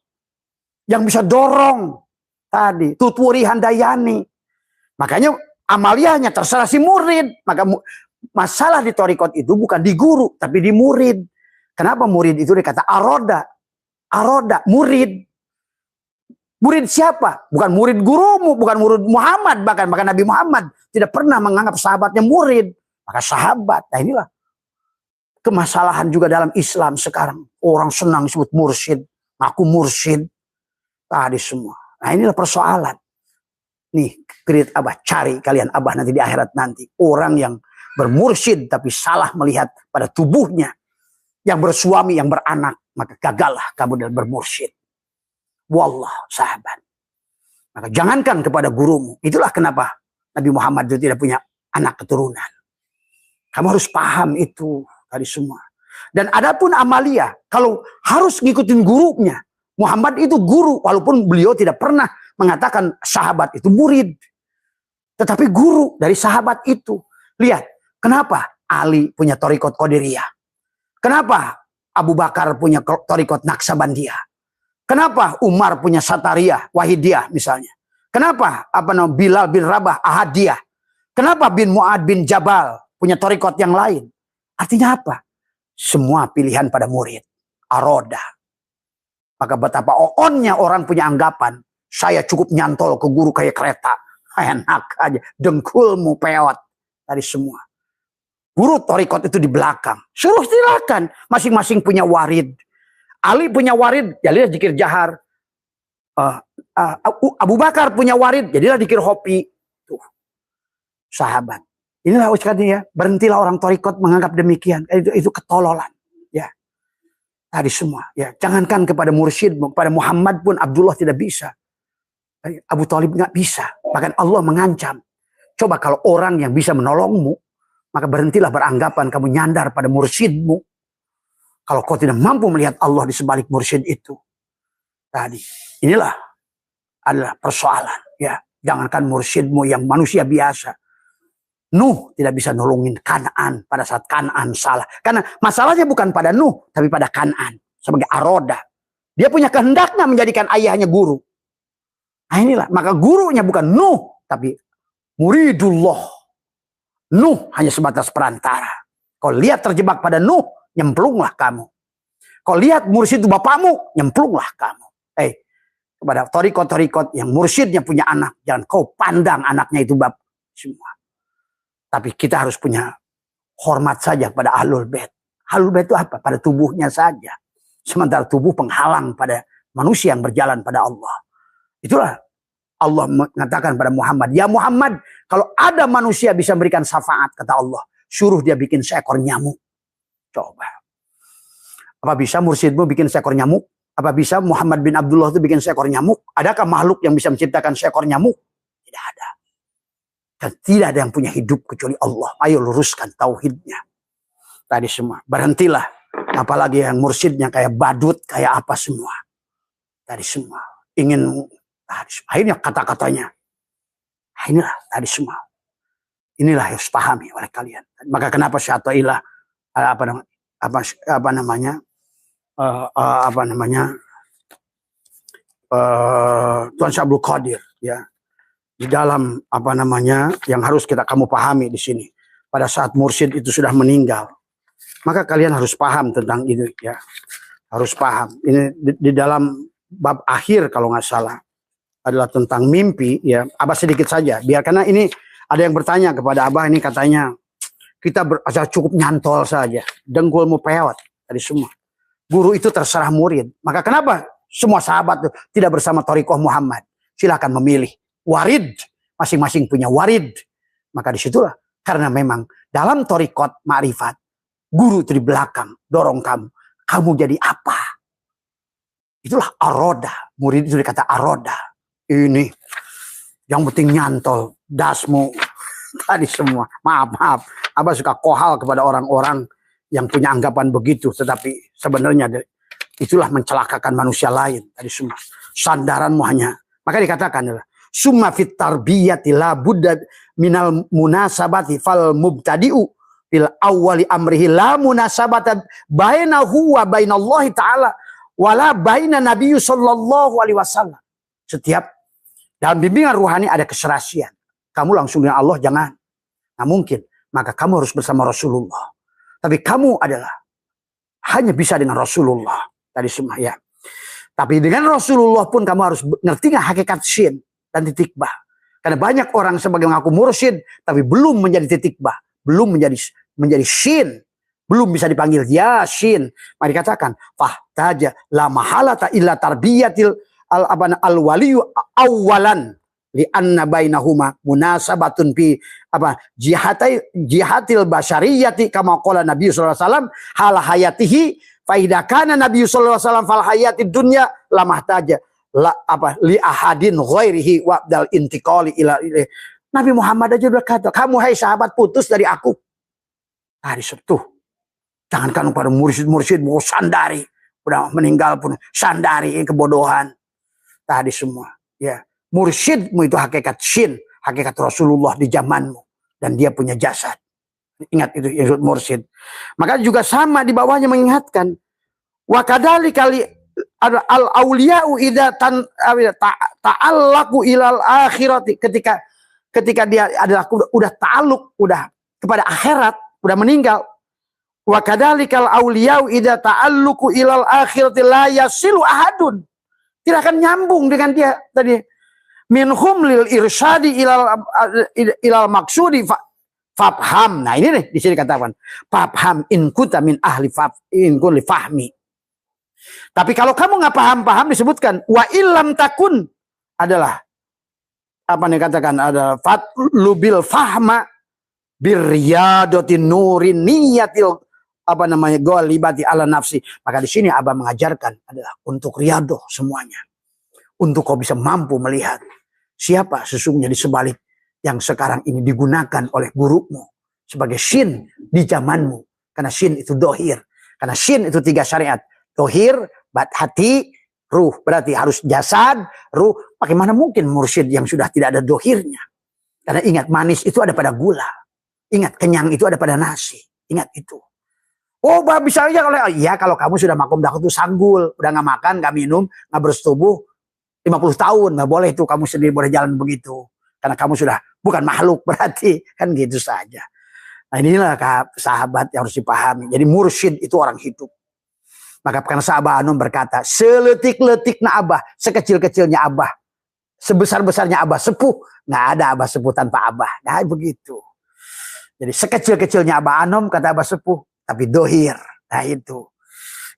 Yang bisa dorong. Tadi. Tutwuri Handayani. Makanya amaliyahnya terserah si murid. Maka masalah di torikot itu bukan di guru. Tapi di murid. Kenapa murid itu dikata aroda? Aroda. Murid. Murid siapa? Bukan murid gurumu. Bukan murid Muhammad. Bahkan Nabi Muhammad tidak pernah menganggap sahabatnya murid. Maka sahabat, nah inilah kemasalahan juga dalam Islam sekarang. Orang senang disebut mursyid, aku mursyid. Tadi semua. Nah inilah persoalan. Nih, create abah, cari kalian abah nanti di akhirat nanti. Orang yang bermursyid tapi salah melihat pada tubuhnya. Yang bersuami, yang beranak. Maka gagallah kamu dalam bermursyid. Wallah, sahabat. Maka jangankan kepada gurumu. Itulah kenapa Nabi Muhammad itu tidak punya anak keturunan. Kamu harus paham itu tadi semua. Dan adapun amalia, kalau harus ngikutin gurunya. Muhammad itu guru, walaupun beliau tidak pernah mengatakan sahabat itu murid. Tetapi guru dari sahabat itu. Lihat, kenapa Ali punya torikot Qadiriyah? Kenapa Abu Bakar punya torikot Naqsabandiyah? Kenapa Umar punya Satariyah, Wahidiyah misalnya? Kenapa Bilal bin Rabah, Ahadiyah? Kenapa bin Mu'ad bin Jabal punya torikot yang lain? Artinya apa? Semua pilihan pada murid. Aroda. Maka betapa oonnya orang punya anggapan, saya cukup nyantol ke guru kayak kereta. Enak aja, dengkulmu peot. Dari semua. Guru torikot itu di belakang. Suruh silakan. Masing-masing punya warid. Ali punya warid, jadilah zikir jahar. Abu Bakar punya warid, jadilah zikir hopi. Tuh. Sahabat. Inilah ucapannya ya. Berhentilah orang torikot menganggap demikian. Itu ketololan. Ya. Tadi semua. Ya. Jangankan kepada mursyidmu, kepada Muhammad pun Abdullah tidak bisa. Abu Thalib nggak bisa. Bahkan Allah mengancam. Coba kalau orang yang bisa menolongmu, maka berhentilah beranggapan kamu nyandar pada mursyidmu. Kalau kau tidak mampu melihat Allah di sebalik mursyid itu. Tadi. Inilah adalah persoalan. Ya. Jangankan mursyidmu yang manusia biasa. Nuh tidak bisa nolongin Kan'an pada saat Kan'an salah. Karena masalahnya bukan pada Nuh, tapi pada Kan'an. Sebagai aroda. Dia punya kehendaknya menjadikan ayahnya guru. Nah inilah. Maka gurunya bukan Nuh, tapi muridullah. Nuh hanya sebatas perantara. Kau lihat terjebak pada Nuh, nyemplunglah kamu. Kau lihat mursyid itu bapakmu, nyemplunglah kamu. Kepada torikot-torikot yang mursyidnya punya anak, jangan kau pandang anaknya itu bab semua. Tapi kita harus punya hormat saja pada Ahlul Bait. Ahlul Bait itu apa? Pada tubuhnya saja. Sementara tubuh penghalang pada manusia yang berjalan pada Allah. Itulah Allah mengatakan pada Muhammad, ya Muhammad, kalau ada manusia bisa memberikan syafaat, kata Allah, suruh dia bikin seekor nyamuk. Coba. Apa bisa mursyidmu bikin seekor nyamuk? Apa bisa Muhammad bin Abdullah itu bikin seekor nyamuk? Adakah makhluk yang bisa menciptakan seekor nyamuk? Tidak ada. Dan tidak ada yang punya hidup kecuali Allah. Ayo luruskan tauhidnya. Tadi semua. Berhentilah. Apalagi yang mursyidnya kayak badut, kayak apa semua. Tadi semua. Akhirnya kata-katanya. Inilah tadi semua. Inilah yang harus pahami oleh kalian. Maka kenapa Syatoilah Tuan Syabul Qadir ya. Di dalam yang harus kamu pahami di sini. Pada saat mursyid itu sudah meninggal, maka kalian harus paham tentang itu ya. Harus paham. Ini di dalam bab akhir kalau nggak salah adalah tentang mimpi ya. Abah sedikit saja. Biar karena ini ada yang bertanya kepada Abah ini katanya kita cukup nyantol saja. Dengkulmu peot tadi semua. Guru itu terserah murid. Maka kenapa semua sahabat tidak bersama Thariqah Muhammad? Silakan memilih. Warid, masing-masing punya warid. Maka disitulah, karena memang dalam thariqat ma'rifat, guru itu di belakang, dorong kamu. Kamu jadi apa? Itulah aroda. Murid itu dikata aroda. Ini, yang penting nyantol, dasmu, tadi semua. Maaf. Abah suka kohal kepada orang-orang yang punya anggapan begitu. Tetapi sebenarnya itulah mencelakakan manusia lain. Tadi semua. Sandaranmu hanya. Maka dikatakan adalah. Summa fit tarbiyati la budda minal munasabati fal mubtadi'u fil awwali amrihi la munasabata bainahu wa bainallahi ta'ala wala baina nabiyyu sallallahu alaihi wasallam. Setiap dalam bimbingan ruhani ada keserasian. Kamu langsung dengan Allah jangan. Nah mungkin. Maka kamu harus bersama Rasulullah. Tapi kamu adalah hanya bisa dengan Rasulullah. Tadi semua ya. Tapi dengan Rasulullah pun kamu harus ngerti nggak hakikat syin dan titik bah. Karena banyak orang sebagai mengaku mursyid tapi belum menjadi titik bah, belum menjadi syin, belum bisa dipanggil yasin. Mari katakan fahtaja la mahalata illa tarbiyatil al-waliyu awalan li anna bainahuma munasabatun fi jihatil basyariyati kama qala Nabi sallallahu alaihi wasallam hal hayatihi fa idza kana Nabi sallallahu alaihi wasallam fal hayatid dunya la mahtaja li ahadin ghairihi wa'dal intiqali ila ilih. Nabi Muhammad aja berkata, kamu hai sahabat putus dari aku. Hari Sabtu. Jangankan pada mursyid-mursyid mau sandari, udah meninggal pun sandari kebodohan. Tadi semua, ya. Mursyidmu itu hakikat syin, hakikat Rasulullah di zamanmu dan dia punya jasad. Ingat itu mursyid. Maka juga sama di bawahnya mengingatkan wa kadzalika al auliya'u idza ta'allaqu ilal akhirati, ketika dia adalah udah ta'alluq, udah kepada akhirat, udah meninggal. Wa kadzalikal auliya'u idza ta'alluqu ilal akhirati la yasilu ahadun. Tidak akan nyambung dengan dia tadi. Minhum lil irsyadi ilal maksudi fafham. Nah ini nih di sini katakan fafham in kunta min ahli fahmi. Tapi kalau kamu nggak paham disebutkan wa illam takun adalah apa nih katakan ada fatlubil fahma biryadatin nurin niyatil apa namanya ghalibati ala nafsi. Maka di sini Abah mengajarkan adalah untuk riyadoh semuanya. Untuk kau bisa mampu melihat siapa sesungguhnya di sebalik yang sekarang ini digunakan oleh gurumu sebagai syin di zamanmu. Karena syin itu dohir. Karena syin itu 3 syariat. Dohir, hati, ruh. Berarti harus jasad, ruh. Bagaimana mungkin mursyid yang sudah tidak ada dohirnya? Karena ingat, manis itu ada pada gula. Ingat, kenyang itu ada pada nasi. Ingat itu. Oh, bisa aja kalau kamu sudah makom dah itu sanggul. Udah gak makan, gak minum, gak bersetubuh. 50 tahun, gak boleh itu kamu sendiri boleh jalan begitu. Karena kamu sudah bukan makhluk berarti. Kan gitu saja. Nah inilah sahabat yang harus dipahami. Jadi mursyid itu orang hidup. Maka karena sahabat Anum berkata, seletik-letiknya Abah, sekecil-kecilnya Abah, sebesar-besarnya Abah sepuh, nggak ada Abah sepuh tanpa Abah. Nah begitu. Jadi sekecil-kecilnya Abah Anum kata Abah sepuh, tapi dohir. Nah itu.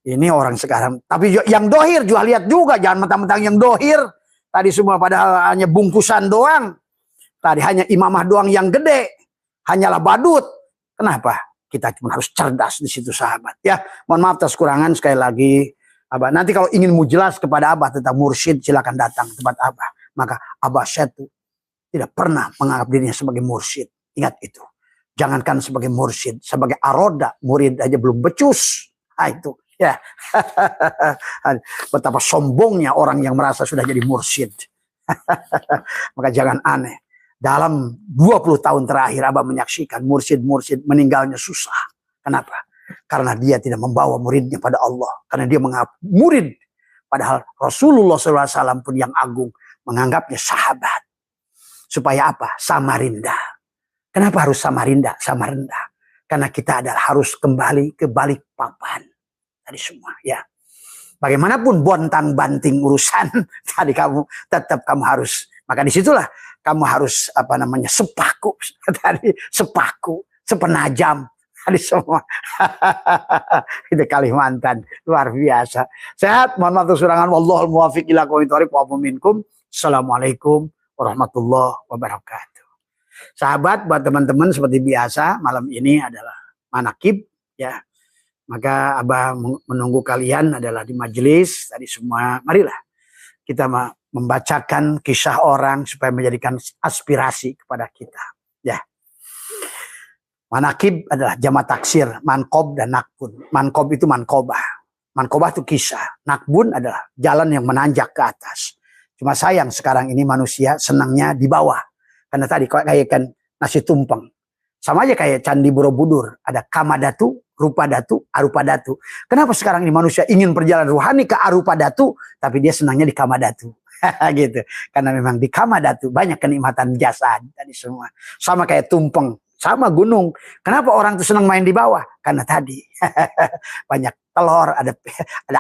Ini orang sekarang. Tapi yang dohir juga lihat juga, jangan mentang-mentang yang dohir. Tadi semua padahal hanya bungkusan doang. Tadi hanya imamah doang yang gede, hanyalah badut. Kenapa? Kita cuma harus cerdas di situ sahabat. Ya, mohon maaf atas kurangan sekali lagi. Abah, nanti kalau ingin mau jelas kepada Abah tentang mursyid, silakan datang ke tempat Abah. Maka Abah Setu tidak pernah menganggap dirinya sebagai mursyid. Ingat itu. Jangankan sebagai mursyid, sebagai aroda, murid aja belum becus. Nah itu, ya. Betapa sombongnya orang yang merasa sudah jadi mursyid. Maka jangan aneh. Dalam 20 tahun terakhir Abah menyaksikan mursyid-mursyid meninggalnya susah. Kenapa? Karena dia tidak membawa muridnya pada Allah. Karena dia menganggap murid. Padahal Rasulullah SAW pun yang agung menganggapnya sahabat. Supaya apa? Samarinda. Kenapa harus samarinda? Sama rendah. Karena kita adalah harus kembali ke balik papan. Tadi semua ya. Bagaimanapun bontang banting urusan. Tadi tetap kamu harus. Maka disitulah kamu harus apa namanya sepaku tadi sepenajam tadi semua. Itu Kalimantan luar biasa. Sehat, mohon maaf kekurangan. Wallahul muwaffiq ila aqwamit thoriq wa minkum. Assalamualaikum warahmatullahi wabarakatuh. Sahabat, buat teman-teman seperti biasa malam ini adalah manakib ya. Maka Abah menunggu kalian adalah di majelis tadi semua. Marilah kita membacakan kisah orang supaya menjadikan aspirasi kepada kita. Ya. Manakib adalah jamak taksir, mankob dan nakbun. Mankob itu mankobah. Mankobah itu kisah. Nakbun adalah jalan yang menanjak ke atas. Cuma sayang sekarang ini manusia senangnya di bawah. Karena tadi kayak kan nasi tumpeng. Sama aja kayak Candi Borobudur. Ada Kamadatu, Rupadatu, Arupadatu. Kenapa sekarang ini manusia ingin perjalanan rohani ke Arupadatu, tapi dia senangnya di Kamadatu. Gitu. Karena memang di Kamadatu banyak kenikmatan jasad tadi semua. Sama kayak tumpeng, sama gunung. Kenapa orang itu senang main di bawah? Karena tadi banyak telur, ada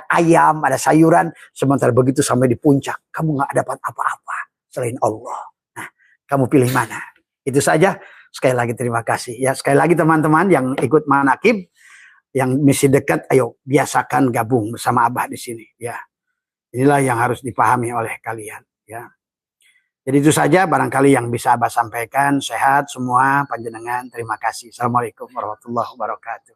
ayam, ada sayuran. Sementara begitu sampai di puncak, kamu nggak dapat apa-apa selain Allah. Nah, kamu pilih mana? Itu saja. Sekali lagi terima kasih. Ya, sekali lagi teman-teman yang ikut manakib, yang misi dekat, ayo biasakan gabung bersama Abah di sini. Ya. Inilah yang harus dipahami oleh kalian. Ya. Jadi itu saja barangkali yang bisa Abah sampaikan. Sehat semua panjenengan. Terima kasih. Assalamualaikum warahmatullahi wabarakatuh.